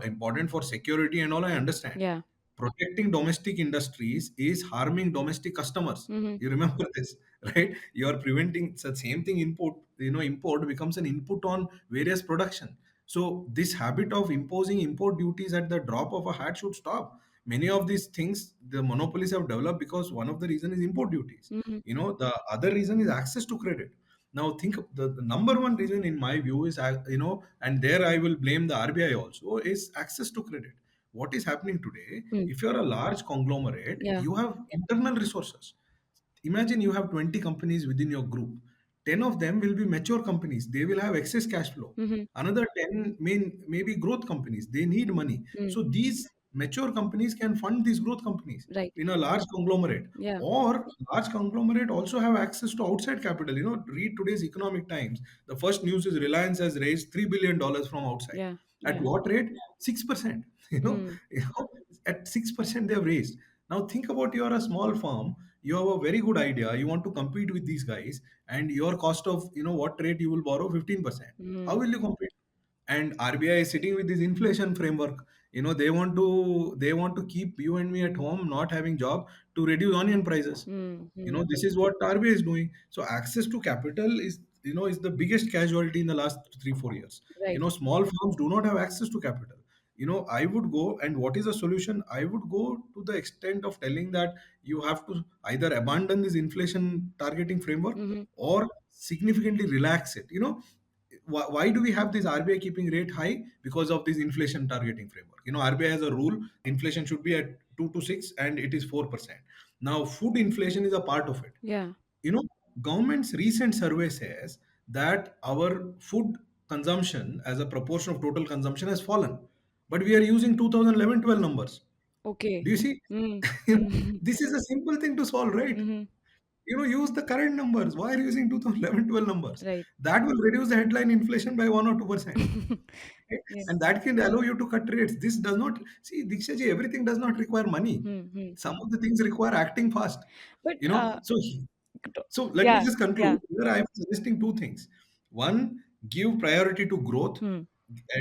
Speaker 2: important for security and all, I understand.
Speaker 1: Yeah.
Speaker 2: Protecting domestic industries is harming domestic customers.
Speaker 1: Mm-hmm.
Speaker 2: You remember this, right? You are preventing. It's the same thing. Import becomes an input on various production. So this habit of imposing import duties at the drop of a hat should stop. Many of these things the monopolies have developed because one of the reason is import duties.
Speaker 1: Mm-hmm.
Speaker 2: The other reason is access to credit. Now think of the number one reason in my view is, and there I will blame the RBI also, is access to credit. What is happening today?
Speaker 1: Hmm.
Speaker 2: If you're a large conglomerate,
Speaker 1: Yeah.
Speaker 2: you have internal resources. Imagine you have 20 companies within your group. 10 of them will be mature companies. They will have excess cash flow.
Speaker 1: Mm-hmm.
Speaker 2: Another 10 may be growth companies. They need money.
Speaker 1: Hmm.
Speaker 2: So these mature companies can fund these growth companies
Speaker 1: Right.
Speaker 2: in a large conglomerate,
Speaker 1: Yeah.
Speaker 2: or large conglomerate also have access to outside capital. Read today's economic times. The first news is Reliance has raised $3 billion from outside.
Speaker 1: Yeah.
Speaker 2: At
Speaker 1: Yeah.
Speaker 2: what rate? 6%.
Speaker 1: Hmm.
Speaker 2: At 6% they have raised. Now think about, you are a small firm, you have a very good idea, you want to compete with these guys, and your cost of, what rate you will borrow? 15%. How
Speaker 1: Hmm.
Speaker 2: will you compete? And RBI is sitting with this inflation framework. They want to keep you and me at home, not having job, to reduce onion prices.
Speaker 1: Hmm. Hmm.
Speaker 2: This is what RBI is doing. So access to capital is the biggest casualty in the last 3 4 years.
Speaker 1: Right.
Speaker 2: Small firms do not have access to capital. I would go, and what is the solution? I would go to the extent of telling that you have to either abandon this inflation targeting framework
Speaker 1: Hmm.
Speaker 2: or significantly relax it. Why do we have this RBI keeping rate high? Because of this inflation targeting framework. RBI has a rule: inflation should be at 2 to 6, and it is 4%. Now, food inflation is a part of it.
Speaker 1: Yeah.
Speaker 2: You know, Government's recent survey says that our food consumption as a proportion of total consumption has fallen, but we are using 2011-12 numbers.
Speaker 1: Okay.
Speaker 2: Do you see?
Speaker 1: Hmm. Hmm.
Speaker 2: This is a simple thing to solve, right?
Speaker 1: Hmm.
Speaker 2: Use the current numbers. Why are you using 2011-12 numbers?
Speaker 1: Right.
Speaker 2: That will reduce the headline inflation by 1 or 2%. Okay?
Speaker 1: Yeah.
Speaker 2: And that can allow you to cut rates. This does not, see, Diksha ji, everything does not require money.
Speaker 1: Hmm. Hmm.
Speaker 2: Some of the things require acting fast.
Speaker 1: But
Speaker 2: So let me
Speaker 1: yeah.
Speaker 2: just conclude.
Speaker 1: Yeah.
Speaker 2: Here I am suggesting two things. One, give priority to growth,
Speaker 1: Hmm.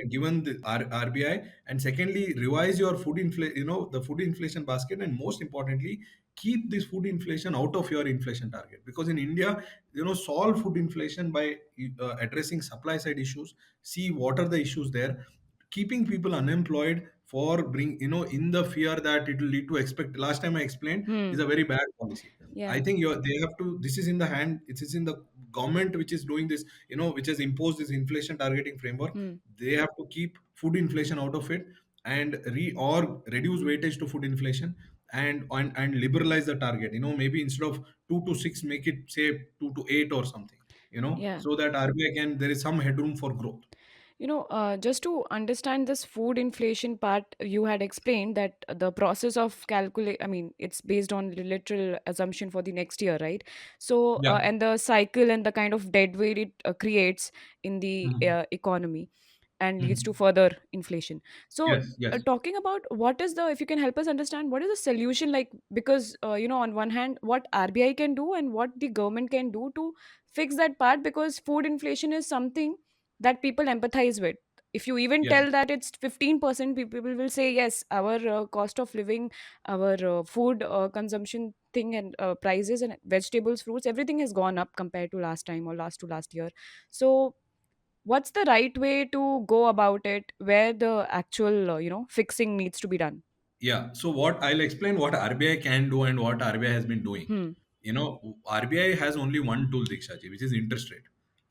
Speaker 2: given the RBI, and secondly, revise your the food inflation basket, and most importantly, keep this food inflation out of your inflation target. Because in India, solve food inflation by addressing supply side issues. See what are the issues there. Keeping people unemployed for in the fear that it will lead to expect. Last time I explained
Speaker 1: Hmm.
Speaker 2: is a very bad policy. I
Speaker 1: Yeah.
Speaker 2: think they have to. This is in the hand. It is in the government which is doing this. Which has imposed this inflation targeting framework.
Speaker 1: Hmm.
Speaker 2: They have to keep food inflation out of it, and or reduce weightage to food inflation, and liberalize the target. Maybe instead of 2 to 6, make it say 2 to 8 or something.
Speaker 1: Yeah.
Speaker 2: So that RBI can, there is some headroom for growth.
Speaker 1: Just to understand this food inflation part, you had explained that the process of calculate, I mean, it's based on the literal assumption for the next year, right? So,
Speaker 2: Yeah.
Speaker 1: and the cycle and the kind of dead weight it creates in the
Speaker 2: Mhm.
Speaker 1: economy and leads to
Speaker 2: Mhm.
Speaker 1: further inflation. So,
Speaker 2: Yes. Yes.
Speaker 1: talking about what is the, if you can help us understand, what is the solution like? Because, on one hand, what RBI can do and what the government can do to fix that part, because food inflation is something that people empathize with. If you even
Speaker 2: Yes.
Speaker 1: tell that it's 15%, people will say yes, our cost of living, our food consumption thing, and prices and vegetables, fruits, everything has gone up compared to last time or last to last year. So what's the right way to go about it, where the actual fixing needs to be done?
Speaker 2: Yeah. So what I'll explain what RBI can do and what RBI has been doing.
Speaker 1: Hmm.
Speaker 2: RBI has only one tool, Dikshaji, which is interest rate.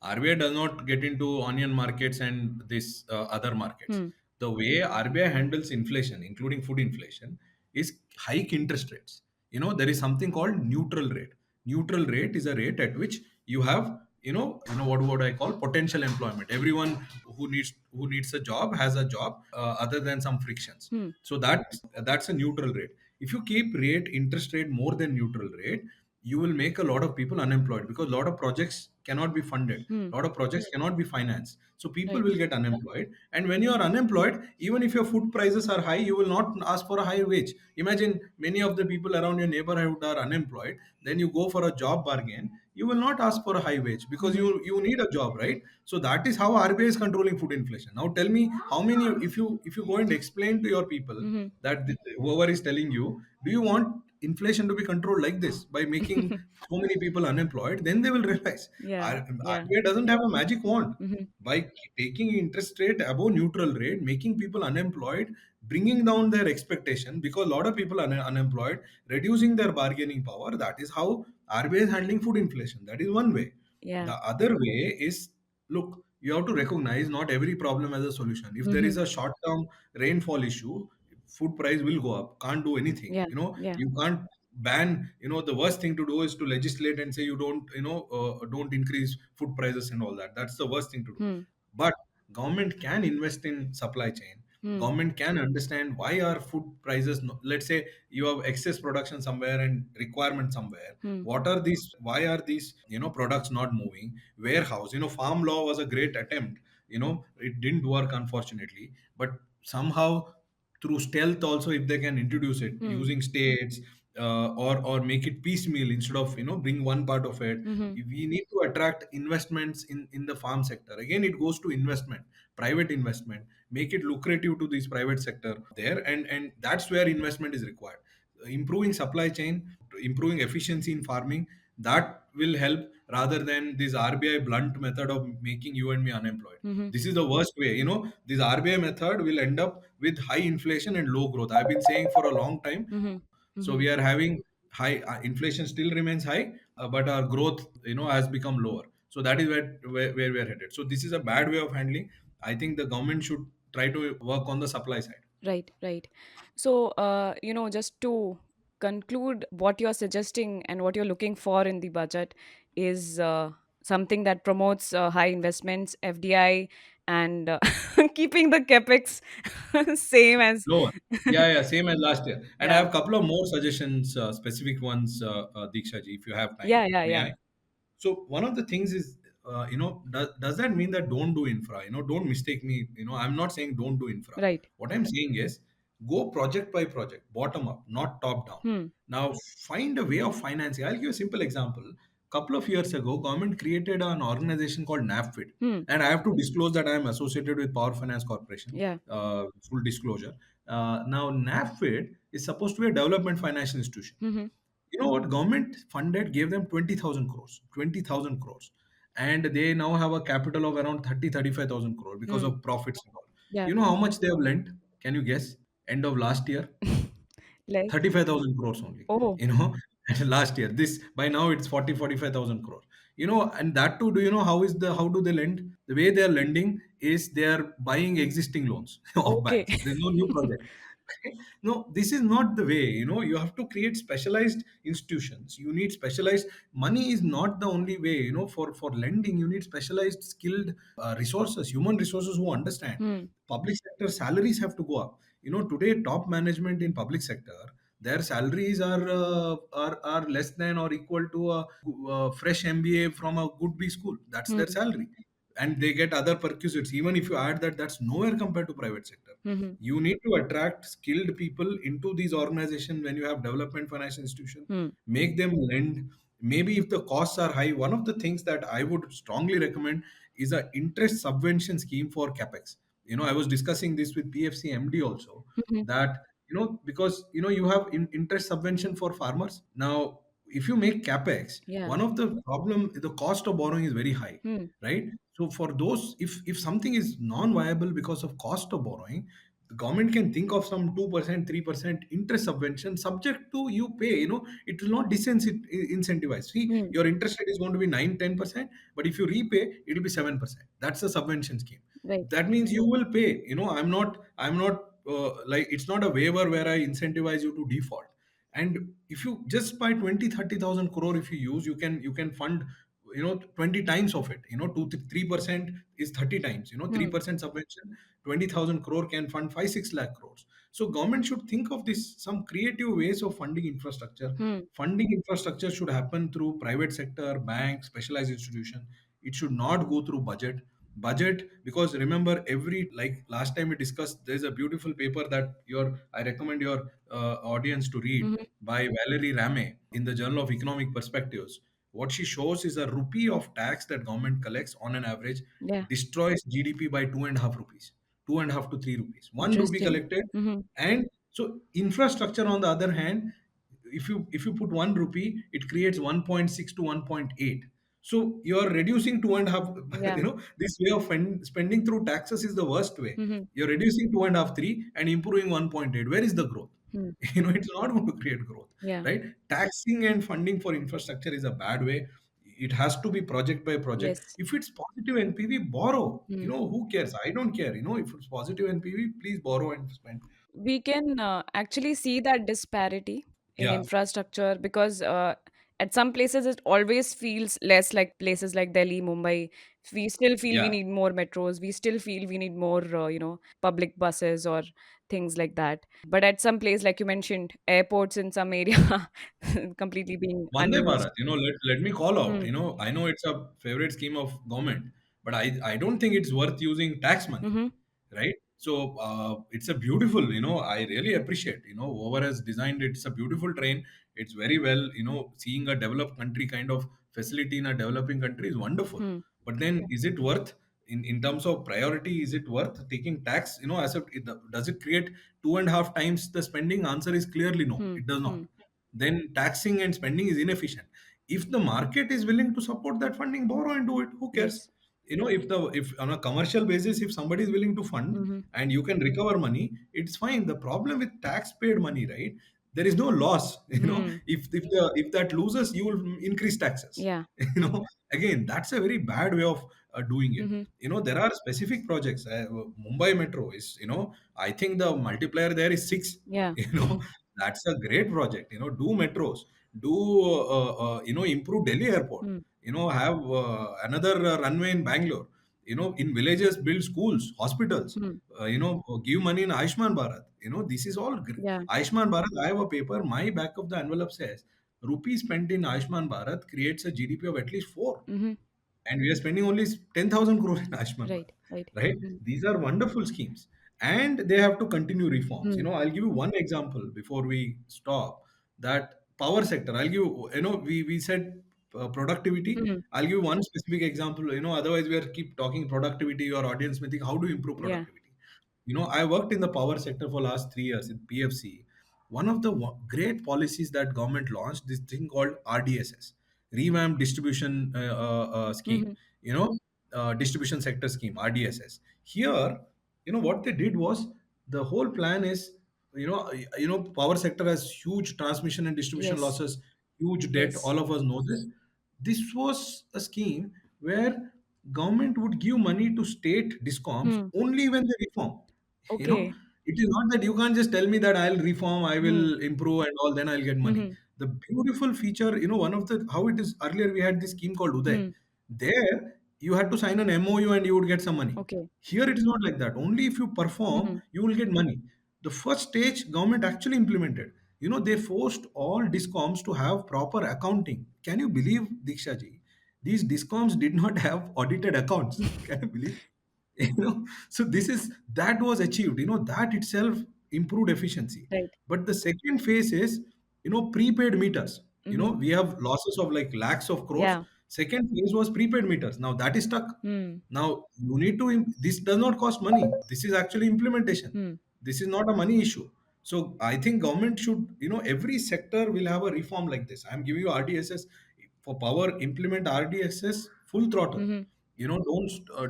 Speaker 2: RBI does not get into onion markets and this other markets.
Speaker 1: Hmm.
Speaker 2: The way RBI handles inflation, including food inflation, is hike interest rates. There is something called neutral rate. Neutral rate is a rate at which you have, what would I call, potential employment. Everyone who needs a job has a job, other than some frictions.
Speaker 1: Hmm.
Speaker 2: So that's a neutral rate. If you keep interest rate more than neutral rate, you will make a lot of people unemployed, because a lot of projects cannot be funded,
Speaker 1: Hmm.
Speaker 2: a lot of projects cannot be financed, so people
Speaker 1: Right.
Speaker 2: will get unemployed. And when you are unemployed, even if your food prices are high, you will not ask for a higher wage. Imagine many of the people around your neighborhood are unemployed, then you go for a job bargain, you will not ask for a high wage, because
Speaker 1: Hmm.
Speaker 2: you need a job, right? So that is how RBI is controlling food inflation. Now tell me, how many, if you go and explain to your people
Speaker 1: Hmm.
Speaker 2: that whoever is telling you, do you want inflation to be controlled like this by making so many people unemployed? Then they will realize
Speaker 1: Yeah. Yeah.
Speaker 2: RBI doesn't have a magic wand.
Speaker 1: Hmm.
Speaker 2: By taking interest rate above neutral rate, making people unemployed, bringing down their expectation, because a lot of people are unemployed, reducing their bargaining power. That is how RBI is handling food inflation. That is one way.
Speaker 1: Yeah.
Speaker 2: The other way is, look, you have to recognize not every problem has a solution. If there is
Speaker 1: Hmm.
Speaker 2: a short term rainfall issue, food price will go up. Can't do anything.
Speaker 1: Yeah. Yeah.
Speaker 2: You can't ban. The worst thing to do is to legislate and say you don't increase food prices and all that. That's the worst thing to do.
Speaker 1: Hmm.
Speaker 2: But government can invest in supply chain.
Speaker 1: Hmm.
Speaker 2: Government can understand why are food prices let's say you have excess production somewhere and requirement somewhere.
Speaker 1: Hmm.
Speaker 2: What are these, why are these products not moving? Warehouse, farm law was a great attempt. It didn't work, unfortunately, but somehow through stealth also, if they can introduce it
Speaker 1: Hmm.
Speaker 2: using states, or make it piecemeal instead of bring one part of it.
Speaker 1: Hmm.
Speaker 2: We need to attract investments in the farm sector. Again, it goes to investment, private investment, make it lucrative to this private sector there, and that's where investment is required. Improving supply chain, improving efficiency in farming, that will help, rather than this RBI blunt method of making you and me unemployed.
Speaker 1: Hmm.
Speaker 2: This is the worst way. This RBI method will end up with high inflation and low growth. I've been saying for a long time.
Speaker 1: Hmm.
Speaker 2: So
Speaker 1: Hmm.
Speaker 2: we are having high inflation still remains high, but our growth has become lower. So that is where we are headed. So this is a bad way of handling. I think the government should try to work on the supply side.
Speaker 1: Right, right. So, just to conclude, what you're suggesting and what you're looking for in the budget is something that promotes high investments, FDI, and keeping the capex same as.
Speaker 2: Lower. Yeah, same as last year. And I
Speaker 1: Yeah,
Speaker 2: have a couple of more suggestions, specific ones, Diksha ji, if you have time.
Speaker 1: yeah, yeah,
Speaker 2: May
Speaker 1: yeah.
Speaker 2: I? So one of the things is, does that mean that don't do infra? Don't mistake me. I'm not saying don't do infra.
Speaker 1: Right.
Speaker 2: What I'm saying is go project by project, bottom up, not top down.
Speaker 1: Hmm.
Speaker 2: Now find a way of financing. I'll give you a simple example. Couple of years ago, government created an organization called NAFID,
Speaker 1: Hmm.
Speaker 2: and I have to disclose that I am associated with Power Finance Corporation.
Speaker 1: Yeah.
Speaker 2: Full disclosure. Now NAFID is supposed to be a development financial institution.
Speaker 1: Hmm.
Speaker 2: You know what? Government funded, gave them 20,000 crores, 20,000 crores. And they now have a capital of around 35,000 crore because
Speaker 1: Hmm.
Speaker 2: of profits and all.
Speaker 1: Yeah.
Speaker 2: You know how much they have lent? Can you guess? End of last year,
Speaker 1: Less.
Speaker 2: 35,000 crores only.
Speaker 1: Oh.
Speaker 2: You know, and last year, this by now it's 45,000 crore. And that too, do you know how do they lend? The way they are lending is they are buying existing loans of
Speaker 1: Okay.
Speaker 2: banks. There's no new project. No, this is not the way. You have to create specialized institutions. You need specialized money is not the only way. For lending, you need specialized, skilled resources, human resources who understand.
Speaker 1: Hmm.
Speaker 2: Public sector salaries have to go up. Today top management in public sector, their salaries are less than or equal to a fresh MBA from a good B school. That's their
Speaker 1: Hmm.
Speaker 2: salary, and they get other perquisites. Even if you add that, that's nowhere compared to private sector.
Speaker 1: Hmm.
Speaker 2: You need to attract skilled people into these organizations when you have development financial institution.
Speaker 1: Hmm.
Speaker 2: Make them lend. Maybe if the costs are high, one of the things that I would strongly recommend is a interest subvention scheme for capex. I was discussing this with PFC MD also,
Speaker 1: Hmm.
Speaker 2: that because you have interest subvention for farmers. Now if you make capex,
Speaker 1: Yeah.
Speaker 2: one of the problem, the cost of borrowing is very high,
Speaker 1: Hmm.
Speaker 2: right? So for those, if something is non-viable because of cost of borrowing, the government can think of some 2%, 3% interest subvention, subject to you pay. It will not incentivize. See,
Speaker 1: Hmm.
Speaker 2: your interest rate is going to be 9, 10%, but if you repay, it will be 7%. That's a subvention scheme.
Speaker 1: Right.
Speaker 2: That means you will pay. I'm not like, it's not a waiver where I incentivize you to default. And if you just by 20, 30,000 crore, if you use, you can fund 20 times of it. 2 3% is 30 times.
Speaker 1: Hmm.
Speaker 2: 3% subvention, 20,000 crore can fund 5 6 lakh crores. So government should think of this, some creative ways of funding infrastructure.
Speaker 1: Hmm.
Speaker 2: Funding infrastructure should happen through private sector, bank, specialized institution. It should not go through budget. Because remember, every, like last time we discussed, there's a beautiful paper that your I recommend your audience to read,
Speaker 1: Hmm.
Speaker 2: by Valerie Rame in the Journal of Economic Perspectives. What she shows is a rupee of tax that government collects on an average
Speaker 1: Yeah.
Speaker 2: destroys GDP by 2.5 rupees, 2.5 to 3 rupees. 1 rupee
Speaker 1: Interesting.
Speaker 2: collected,
Speaker 1: Hmm.
Speaker 2: and so infrastructure on the other hand, if you put 1 rupee, it creates 1.6 to 1.8. So you're reducing two and a half.
Speaker 1: Yeah.
Speaker 2: This way of spending through taxes is the worst way.
Speaker 1: Hmm.
Speaker 2: You're reducing two and a half, three, and improving 1.8. Where is the growth?
Speaker 1: Hmm.
Speaker 2: It's not going to create growth,
Speaker 1: Yeah.
Speaker 2: right? Taxing and funding for infrastructure is a bad way. It has to be project by project.
Speaker 1: Yes.
Speaker 2: If it's positive NPV, borrow.
Speaker 1: Hmm.
Speaker 2: Who cares? I don't care. If it's positive NPV, please borrow and spend.
Speaker 1: We can actually see that disparity in
Speaker 2: Yeah.
Speaker 1: infrastructure because At some places, it always feels less, like places like Delhi, Mumbai. We still feel we
Speaker 2: Yeah.
Speaker 1: need more metros. We still feel we need more, public buses or things like that. But at some place, like you mentioned, airports in some area completely being
Speaker 2: Vande
Speaker 1: unused.
Speaker 2: Bharat, let me call out.
Speaker 1: Hmm.
Speaker 2: I know it's a favorite scheme of government, but I don't think it's worth using tax money,
Speaker 1: Mm-hmm.
Speaker 2: right? So it's a beautiful, I really appreciate, whoever has designed it, it's a beautiful train. It's very well, seeing a developed country kind of facility in a developing country is wonderful.
Speaker 1: Hmm.
Speaker 2: But then, is it worth, in terms of priority, is it worth taking tax? Does it create two and a half times the spending? Answer is clearly no,
Speaker 1: Hmm.
Speaker 2: it does not.
Speaker 1: Hmm.
Speaker 2: Then taxing and spending is inefficient. If the market is willing to support that funding, borrow and do it. Who cares?
Speaker 1: Yes.
Speaker 2: If on a commercial basis, if somebody is willing to fund
Speaker 1: Mm-hmm.
Speaker 2: and you can recover money, it's fine. The problem with tax paid money, right? There is no loss.
Speaker 1: Hmm.
Speaker 2: If that loses, you will increase taxes.
Speaker 1: Yeah.
Speaker 2: Again, that's a very bad way of doing it.
Speaker 1: Mm-hmm.
Speaker 2: There are specific projects. Mumbai Metro is, I think the multiplier there is six.
Speaker 1: Yeah.
Speaker 2: You know, that's a great project. Do metros, do improve Delhi airport.
Speaker 1: Hmm.
Speaker 2: Have another runway in Bangalore. In villages, build schools, hospitals.
Speaker 1: Hmm.
Speaker 2: Give money in Ayushman Bharat. This is all
Speaker 1: Yeah.
Speaker 2: Ayushman Bharat. I have a paper. My back of the envelope says rupees spent in Ayushman Bharat creates a GDP of at least four,
Speaker 1: Mm-hmm.
Speaker 2: and we are spending only 10,000 crore in Ayushman
Speaker 1: Right.
Speaker 2: Bharat,
Speaker 1: Right.
Speaker 2: right?
Speaker 1: Hmm.
Speaker 2: These are wonderful schemes, and they have to continue reforms.
Speaker 1: Hmm.
Speaker 2: I'll give you one example before we stop. That power sector. I'll give we said productivity.
Speaker 1: Hmm.
Speaker 2: I'll give one specific example. Otherwise we are keep talking productivity. Your audience may think, how do you improve
Speaker 1: Yeah.
Speaker 2: productivity? I worked in the power sector for last 3 years in PFC. One of the great policies that government launched, this thing called RDSS, revamped distribution scheme.
Speaker 1: Mm-hmm.
Speaker 2: You know, distribution sector scheme, RDSS. Here, what they did was, the whole plan is, power sector has huge transmission and distribution
Speaker 1: Yes.
Speaker 2: losses, huge debt.
Speaker 1: Yes.
Speaker 2: All of us know this. This was a scheme where government would give money to state discoms
Speaker 1: Hmm.
Speaker 2: only when they reform. You know,
Speaker 1: Okay.
Speaker 2: it is not that you can't just tell me that I'll reform, I
Speaker 1: Hmm.
Speaker 2: will improve and all, then I'll get money.
Speaker 1: Mm-hmm.
Speaker 2: The beautiful feature, one of the how it is earlier we had this scheme called Uday.
Speaker 1: Hmm.
Speaker 2: There you had to sign an MOU and you would get some money.
Speaker 1: Okay.
Speaker 2: Here it is not like that. Only if you perform,
Speaker 1: Mm-hmm.
Speaker 2: you will get money. The first stage government actually implemented. They forced all discoms to have proper accounting. Can you believe, Diksha ji? These discoms did not have audited accounts. Can you believe? So this is that was achieved. That itself improved efficiency.
Speaker 1: Right.
Speaker 2: But the second phase is, prepaid meters.
Speaker 1: Mm-hmm.
Speaker 2: We have losses of like lakhs of crores.
Speaker 1: Yeah.
Speaker 2: Second phase was prepaid meters. Now that is stuck.
Speaker 1: Hmm.
Speaker 2: Now you need to this does not cost money. This is actually implementation.
Speaker 1: Hmm.
Speaker 2: This is not a money issue. So I think government should, every sector will have a reform like this. I'm giving you RDSS for power. Implement RDSS full throttle.
Speaker 1: Mm-hmm.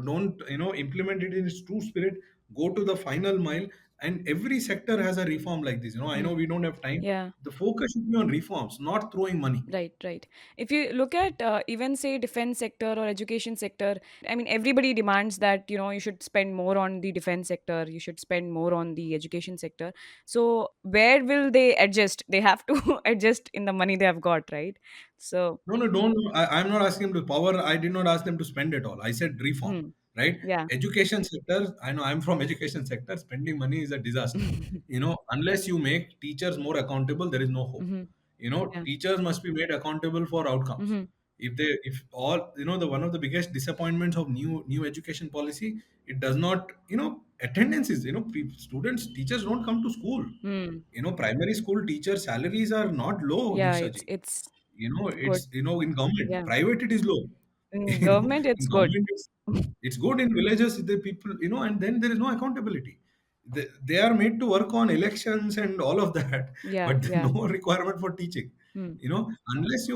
Speaker 2: Don't implement it in its true spirit. Go to the final mile, and every sector has a reform like this. I
Speaker 1: Hmm.
Speaker 2: know we don't have time.
Speaker 1: Yeah.
Speaker 2: The focus should be on reforms, not throwing money.
Speaker 1: Right, right. If you look at even say defense sector or education sector, I mean everybody demands that you should spend more on the defense sector, you should spend more on the education sector. So where will they adjust? They have to adjust in the money they have got, right? So,
Speaker 2: No, no, don't. I'm not asking them to power. I did not ask them to spend it all. I said reform,
Speaker 1: hmm,
Speaker 2: right?
Speaker 1: yeah.
Speaker 2: Education sector. I know I'm from education sector. Spending money is a disaster. Unless you make teachers more accountable, there is no hope.
Speaker 1: Hmm. Yeah.
Speaker 2: Teachers must be made accountable for outcomes.
Speaker 1: Hmm.
Speaker 2: If all, the one of the biggest disappointments of new education policy, it does not, attendance is, students, teachers don't come to school.
Speaker 1: Hmm.
Speaker 2: Primary school teacher salaries are not low,
Speaker 1: Yeah,
Speaker 2: Diksha
Speaker 1: it's
Speaker 2: ji.
Speaker 1: it's good.
Speaker 2: It's, in government,
Speaker 1: Yeah.
Speaker 2: private it is low.
Speaker 1: In government
Speaker 2: In
Speaker 1: it's good.
Speaker 2: government it's good. In villages the people, and then there is no accountability. They are made to work on elections and all of that,
Speaker 1: Yeah,
Speaker 2: but
Speaker 1: yeah.
Speaker 2: no requirement for teaching.
Speaker 1: Hmm.
Speaker 2: Unless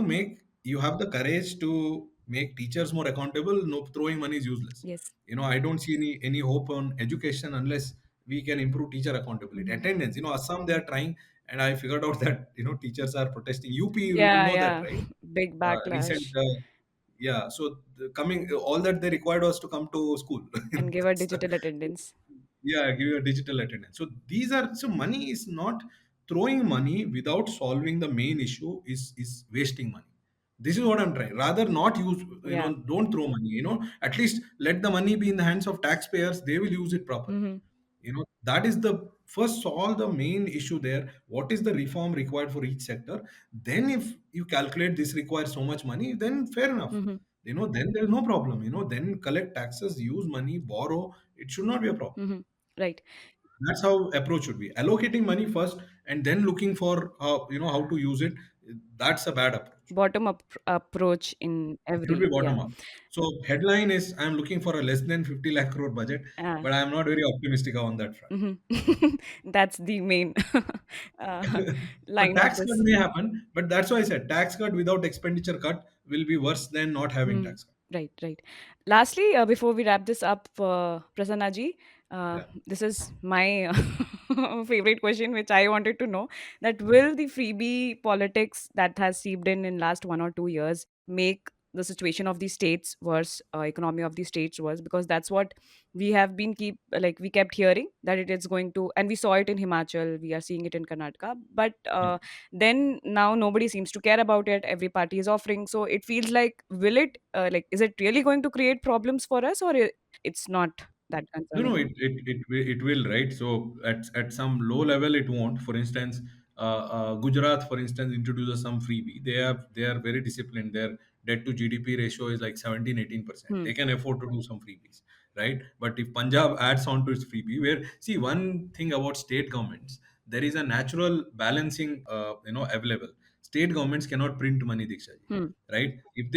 Speaker 2: you have the courage to make teachers more accountable, no, throwing money is useless.
Speaker 1: Yes.
Speaker 2: I don't see any hope on education unless we can improve teacher accountability.
Speaker 1: Hmm.
Speaker 2: Attendance, Assam, they are trying, and I figured out that teachers are protesting. UP, you
Speaker 1: Yeah,
Speaker 2: know that,
Speaker 1: yeah.
Speaker 2: right?
Speaker 1: Big
Speaker 2: Recent,
Speaker 1: backlash.
Speaker 2: yeah. So coming, all that they required was to come to school.
Speaker 1: And give a
Speaker 2: That's the,
Speaker 1: digital attendance.
Speaker 2: yeah, give you a digital attendance. So money is not, throwing money without solving the main issue is wasting money. This is what I'm trying. Rather not use,
Speaker 1: Yeah.
Speaker 2: don't throw money. At least let the money be in the hands of taxpayers. They will use it properly.
Speaker 1: Mm-hmm.
Speaker 2: That is the first solve the main issue there. What is the reform required for each sector? Then, if you calculate this requires so much money, then fair enough.
Speaker 1: Mm-hmm.
Speaker 2: Then there's no problem. Then collect taxes, use money, borrow. It should not be a problem.
Speaker 1: Mm-hmm. Right.
Speaker 2: That's how approach should be. Allocating money first and then looking for how to use it. That's a bad approach.
Speaker 1: Bottom up approach in
Speaker 2: It should be
Speaker 1: every,
Speaker 2: bottom
Speaker 1: yeah.
Speaker 2: up. So headline is I'm looking for a less than 50 lakh crore budget,
Speaker 1: uh,
Speaker 2: but I'm not very optimistic on that front.
Speaker 1: mhm. That's the main uh,
Speaker 2: But
Speaker 1: line of
Speaker 2: tax cut
Speaker 1: this.
Speaker 2: may happen, but that's why I said tax cut without expenditure cut will be worse than not having
Speaker 1: Hmm.
Speaker 2: tax cut.
Speaker 1: Right, right. Lastly, before we wrap this up, Prasanna ji,
Speaker 2: Yeah.
Speaker 1: this is my favorite question, which I wanted to know: that will the freebie politics that has seeped in last 1 or 2 years make the situation of the states worse, economy of the states worse? Because that's what we have been we kept hearing that it is going to, and we saw it in Himachal, we are seeing it in Karnataka, but
Speaker 2: Yeah.
Speaker 1: then now nobody seems to care about it, every party is offering, so it feels like, will it is it really going to create problems for us, or it's not that
Speaker 2: No, no,
Speaker 1: concerning?
Speaker 2: it will, right? So at some low level, it won't. For instance, Gujarat, for instance, introduces some freebie. They are very disciplined. Their debt to GDP ratio is like 17-18%.
Speaker 1: Hmm.
Speaker 2: They can afford to do some freebies, right? But if Punjab adds on to its freebie, where see one thing about state governments, there is a natural balancing, available. State governments cannot print money, Diksha ji,
Speaker 1: Hmm.
Speaker 2: right? If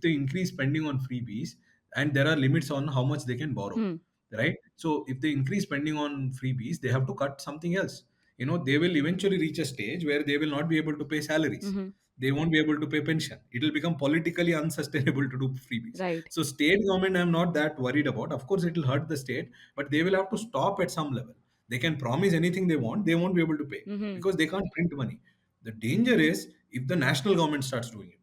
Speaker 2: they increase spending on freebies, and there are limits on how much they can borrow,
Speaker 1: Hmm.
Speaker 2: right? So if they increase spending on freebies, they have to cut something else. They will eventually reach a stage where they will not be able to pay salaries.
Speaker 1: Hmm.
Speaker 2: They won't be able to pay pension. It will become politically unsustainable to do freebies.
Speaker 1: Right.
Speaker 2: So state government, I'm not that worried about. Of course, it will hurt the state, but they will have to stop at some level. They can promise anything they want, they won't be able to pay
Speaker 1: Hmm.
Speaker 2: because they can't print money. The danger is if the national government starts doing it.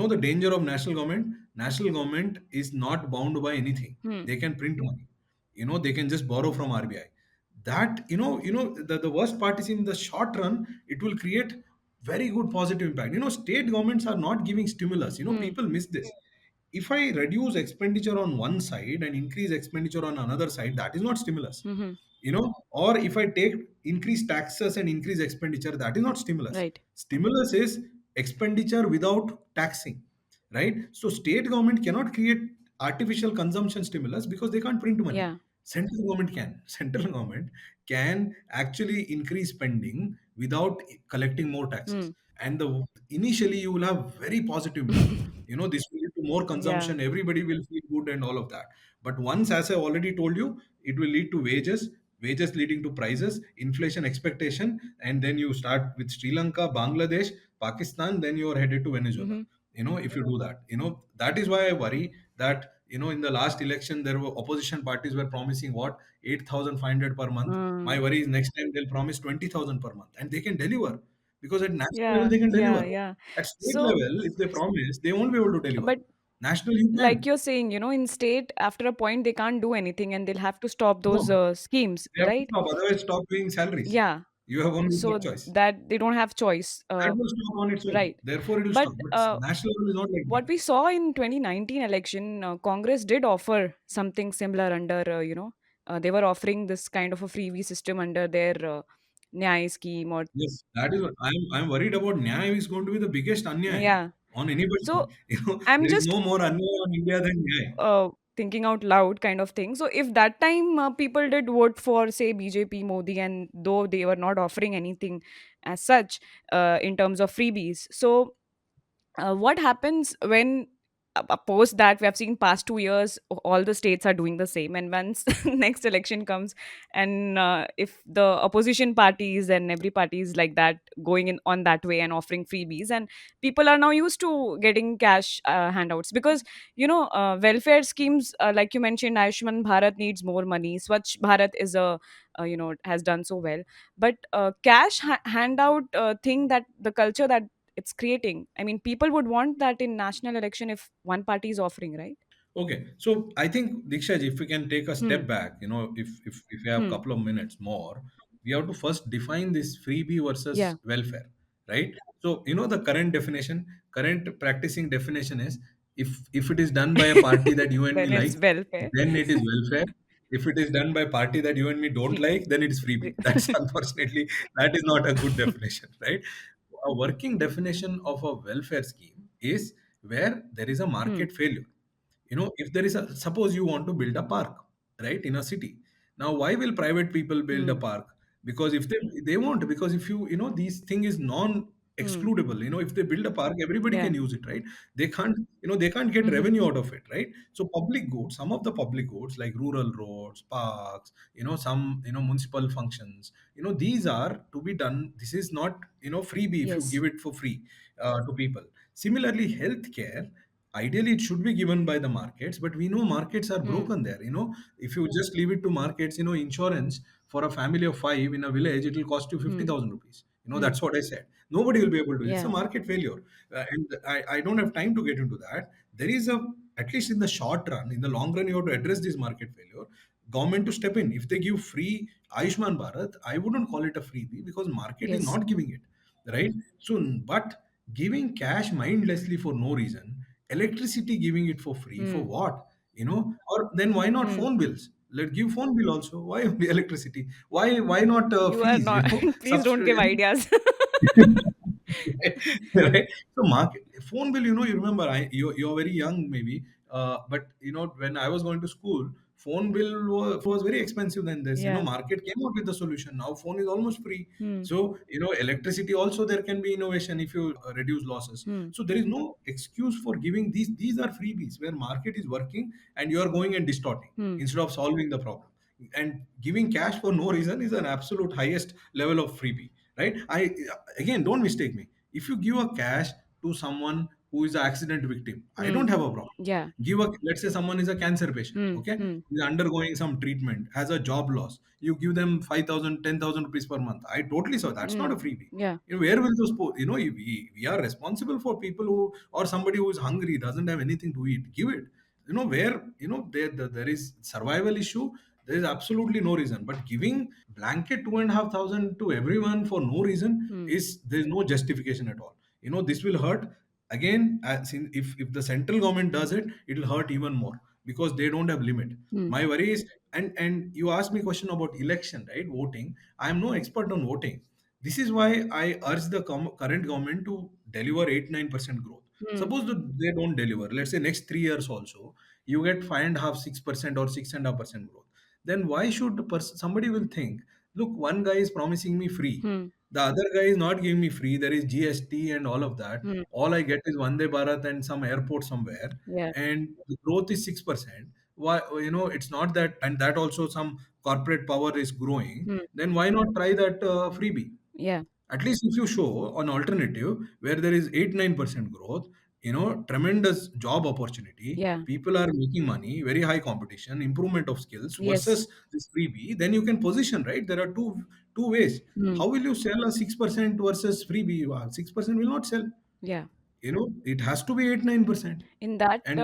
Speaker 2: The danger of national government. National government is not bound by anything.
Speaker 1: Hmm.
Speaker 2: They can print money. They can just borrow from RBI. That the worst part is in the short run it will create very good positive impact. State governments are not giving stimulus.
Speaker 1: Hmm.
Speaker 2: People miss this. If I reduce expenditure on one side and increase expenditure on another side, that is not stimulus.
Speaker 1: Hmm.
Speaker 2: Or if I take increase taxes and increase expenditure, that is not stimulus.
Speaker 1: Right.
Speaker 2: Stimulus is expenditure without taxing, right? So state government cannot create artificial consumption stimulus because they can't print money.
Speaker 1: Yeah.
Speaker 2: Central government can. Central government can actually increase spending without collecting more
Speaker 1: Hmm.
Speaker 2: taxes. And initially you will have very positive impact. This will lead to more
Speaker 1: Yeah.
Speaker 2: consumption. Everybody will feel good and all of that. But once, as I already told you, it will lead to wages leading to prices, inflation expectation, and then you start with Sri Lanka, Bangladesh, Pakistan, then you are headed to Venezuela.
Speaker 1: Hmm.
Speaker 2: If you do that, that is why I worry that in the last election there were opposition parties were promising what 8,500 per month. My worry is next time they'll promise 20,000 per month, and they can deliver because at national level
Speaker 1: Yeah.
Speaker 2: they can
Speaker 1: Yeah.
Speaker 2: deliver.
Speaker 1: Yeah.
Speaker 2: At state
Speaker 1: So,
Speaker 2: level, if they promise, they won't be able to deliver.
Speaker 1: but
Speaker 2: National, you
Speaker 1: like
Speaker 2: can.
Speaker 1: you're saying, in state, after a point, they can't do anything and they'll have to stop those
Speaker 2: No,
Speaker 1: schemes,
Speaker 2: they have to
Speaker 1: right?
Speaker 2: stop. Otherwise, stop paying salaries.
Speaker 1: Yeah.
Speaker 2: You have only
Speaker 1: So
Speaker 2: one choice.
Speaker 1: that they don't have choice.
Speaker 2: That will stop on its own.
Speaker 1: Right.
Speaker 2: Therefore, it will
Speaker 1: But
Speaker 2: stop. But national level is not like
Speaker 1: what
Speaker 2: that.
Speaker 1: we saw in 2019 election, Congress did offer something similar under, they were offering this kind of a freebie system under their Nyay scheme, or
Speaker 2: Yes, that is what I'm worried about. Nyaya is going to be the biggest anyaya
Speaker 1: yeah.
Speaker 2: on anybody.
Speaker 1: So I'm
Speaker 2: There is
Speaker 1: just
Speaker 2: no more anyaya on India than Nyaya.
Speaker 1: thinking out loud kind of thing. So if that time people did vote for, say, BJP, Modi, and though they were not offering anything as such in terms of freebies, so what happens when post that we have seen past 2 years, all the states are doing the same, and once next election comes, and if the opposition parties and every party is like that, going in on that way and offering freebies, and people are now used to getting cash handouts, because welfare schemes, like you mentioned, Ayushman Bharat needs more money, Swachh Bharat is a has done so well, but cash handout thing, that the culture that it's creating, I mean, people would want that in national election if one party is offering, right?
Speaker 2: Okay, so I think Diksha, if we can take a
Speaker 1: Hmm.
Speaker 2: step back, if we have a
Speaker 1: Hmm.
Speaker 2: couple of minutes more, we have to first define this freebie versus
Speaker 1: Yeah.
Speaker 2: welfare, right? So the current practicing definition is, if it is done by a party that you and me
Speaker 1: Then it's
Speaker 2: like,
Speaker 1: welfare.
Speaker 2: then it is welfare. If it is done by party that you and me don't
Speaker 1: Freebie.
Speaker 2: like, then it is freebie. That's unfortunately, that is not a good definition, right? A working definition of a welfare scheme is where there is a
Speaker 1: Hmm.
Speaker 2: market failure. If there is a, suppose you want to build a park, right, in a city. Now, why will private people build a
Speaker 1: Hmm.
Speaker 2: park? Because if they won't, because if these thing is non
Speaker 1: Hmm.
Speaker 2: excludable. If they build a park, everybody
Speaker 1: Yeah.
Speaker 2: can use it, right? They can't get
Speaker 1: Hmm.
Speaker 2: revenue out of it, right? So public goods, some of the public goods like rural roads, parks, some municipal functions, these are to be done. This is not freebie if you
Speaker 1: Yes.
Speaker 2: give it for free to people. Similarly, healthcare, ideally it should be given by the markets, but we know markets are
Speaker 1: Hmm.
Speaker 2: broken there. If you just leave it to markets, insurance for a family of five in a village, it will cost you
Speaker 1: Hmm.
Speaker 2: 50,000 rupees.
Speaker 1: Hmm.
Speaker 2: That's what I said. Nobody will be able to. It's a
Speaker 1: Yeah.
Speaker 2: market failure. And I don't have time to get into that. There is a, at least in the short run, in the long run, you have to address this market failure. Government to step in. If they give free Ayushman Bharat, I wouldn't call it a freebie because market is
Speaker 1: Yes.
Speaker 2: not giving it, right? So, but giving cash mindlessly for no reason, electricity giving it for free for
Speaker 1: Hmm.
Speaker 2: what? Or then why not
Speaker 1: Hmm.
Speaker 2: phone bills? Let give phone bill also. Why only electricity? Why not
Speaker 1: You are
Speaker 2: fees?
Speaker 1: not. Please don't give
Speaker 2: Substitute.
Speaker 1: ideas.
Speaker 2: Right? So market phone bill, you remember, you're very young maybe, but when I was going to school, phone bill was very expensive than this.
Speaker 1: Yeah.
Speaker 2: Market came out with the solution. Now phone is almost free.
Speaker 1: Hmm.
Speaker 2: So electricity also, there can be innovation if you reduce losses.
Speaker 1: Hmm.
Speaker 2: So there is no excuse for giving these are freebies where market is working and you are going and distorting
Speaker 1: Hmm.
Speaker 2: instead of solving the problem. And giving cash for no reason is an absolute highest level of freebie, right? I Again, don't mistake me. If you give a cash to someone who is an accident victim, I
Speaker 1: Hmm.
Speaker 2: don't have a problem.
Speaker 1: Yeah.
Speaker 2: Let's say someone is a cancer patient,
Speaker 1: Hmm.
Speaker 2: okay,
Speaker 1: Hmm.
Speaker 2: is undergoing some treatment, has a job loss. You give them 5,000, 10,000 rupees per month. I totally saw that's not
Speaker 1: Hmm.
Speaker 2: a freebie.
Speaker 1: Yeah.
Speaker 2: Where will those we are responsible for people who, or somebody who is hungry, doesn't have anything to eat. Give it. Where there is survival issue, there is absolutely no reason. But giving blanket 2,500 to everyone for no reason
Speaker 1: Hmm.
Speaker 2: is, there is no justification at all. This will hurt again. If the central government does it, it will hurt even more because they don't have limit.
Speaker 1: Hmm.
Speaker 2: My worry is, and you asked me question about election, right? Voting. I am no expert on voting. This is why I urge the current government to deliver 8-9% growth.
Speaker 1: Hmm.
Speaker 2: Suppose that they don't deliver, let's say next 3 years also, you get 5.5, 6% or 6.5% growth. Then why should somebody will think, look, one guy is promising me free,
Speaker 1: Hmm.
Speaker 2: the other guy is not giving me free. There is GST and all of that.
Speaker 1: Hmm.
Speaker 2: All I get is Vande Bharat and some airport somewhere,
Speaker 1: Yeah.
Speaker 2: and the growth is 6%. Why, it's not that, and that also some corporate power is growing.
Speaker 1: Hmm.
Speaker 2: Then why not try that freebie?
Speaker 1: Yeah.
Speaker 2: At least if you show an alternative where there is 8-9% growth, tremendous job opportunity,
Speaker 1: Yeah.
Speaker 2: people are making money, very high competition, improvement of skills
Speaker 1: Yes.
Speaker 2: versus this freebie, then you can position, right? There are two ways.
Speaker 1: Hmm.
Speaker 2: How will you sell a 6% versus freebie? 6% will not sell.
Speaker 1: Yeah.
Speaker 2: It has to be 8-9%.
Speaker 1: In that
Speaker 2: And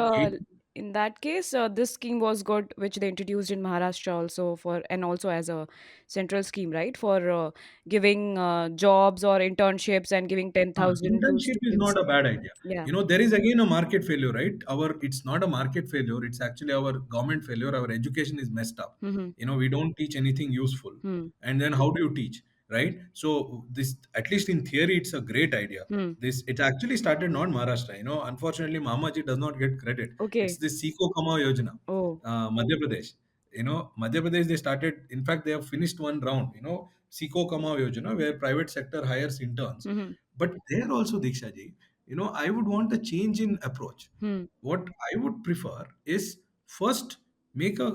Speaker 1: in that case, this scheme was good, which they introduced in Maharashtra also for, and also as a central scheme, right? For giving jobs or internships and giving 10,000 to
Speaker 2: Internship is
Speaker 1: students.
Speaker 2: not a bad idea.
Speaker 1: Yeah.
Speaker 2: There is again a market failure, right? It's not a market failure. It's actually our government failure. Our education is messed up.
Speaker 1: Hmm.
Speaker 2: We don't teach anything useful.
Speaker 1: Hmm.
Speaker 2: And then how do you teach, right? So this, at least in theory, it's a great idea.
Speaker 1: Hmm.
Speaker 2: It actually started not Maharashtra. Unfortunately, Mamaji does not get credit. It's
Speaker 1: Okay.
Speaker 2: this Siko Kama Yojana,
Speaker 1: Oh.
Speaker 2: Madhya Pradesh. Madhya Pradesh, they started. In fact, they have finished one round. Siko Kama Yojana, where private sector hires interns.
Speaker 1: Hmm.
Speaker 2: But there also, Diksha ji, I would want a change in approach.
Speaker 1: Hmm.
Speaker 2: What I would prefer is first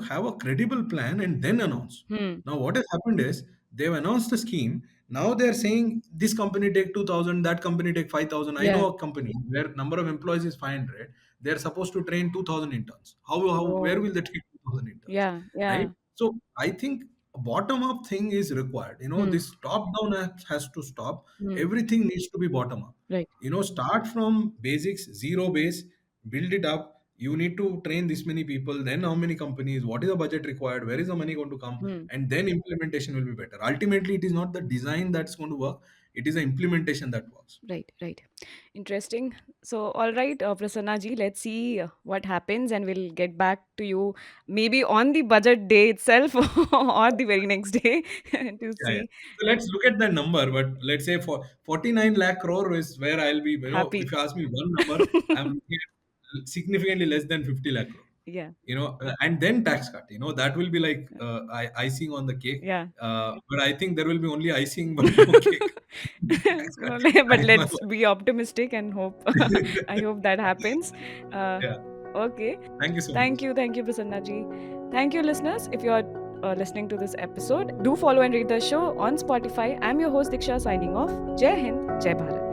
Speaker 2: have a credible plan and then announce.
Speaker 1: Hmm.
Speaker 2: Now, what has happened is they've announced the scheme. Now they're saying this company take 2,000, that company take 5,000. I
Speaker 1: Yeah.
Speaker 2: know a company where number of employees is 500. They're supposed to train 2,000 interns. Where
Speaker 1: Oh.
Speaker 2: will they take 2,000 interns,
Speaker 1: Yeah.
Speaker 2: right?
Speaker 1: Yeah.
Speaker 2: So I think a bottom up thing is required.
Speaker 1: Hmm.
Speaker 2: This top down has to stop.
Speaker 1: Hmm.
Speaker 2: Everything needs to be bottom up.
Speaker 1: Right.
Speaker 2: Start from basics, zero base, build it up. You need to train this many people, then how many companies, what is the budget required, where is the money going to come,
Speaker 1: Hmm.
Speaker 2: and then implementation will be better. Ultimately, it is not the design that's going to work. It is the implementation that works.
Speaker 1: Right, right. Interesting. So, all right, Prasanna ji, let's see what happens, and we'll get back to you maybe on the budget day itself or the very next day to
Speaker 2: Yeah, yeah.
Speaker 1: see.
Speaker 2: So let's look at that number. But let's say for 49 lakh crore is where I'll be. If
Speaker 1: Happy.
Speaker 2: you ask me one number, I'm looking at significantly less than 50 lakh crore.
Speaker 1: Yeah,
Speaker 2: And then tax cut. That will be like icing on the cake.
Speaker 1: yeah.
Speaker 2: But I think there will be only icing, but no cake. Tax cut.
Speaker 1: Well, but
Speaker 2: That is my
Speaker 1: let's be optimistic and hope. I hope that happens. Uh,
Speaker 2: yeah.
Speaker 1: okay.
Speaker 2: Thank you so much.
Speaker 1: Thank you, Prasanna ji. Thank you, listeners. If you're listening to this episode, do follow and rate the show on Spotify. I'm your host Diksha signing off. Jai Hind, Jai Bharat.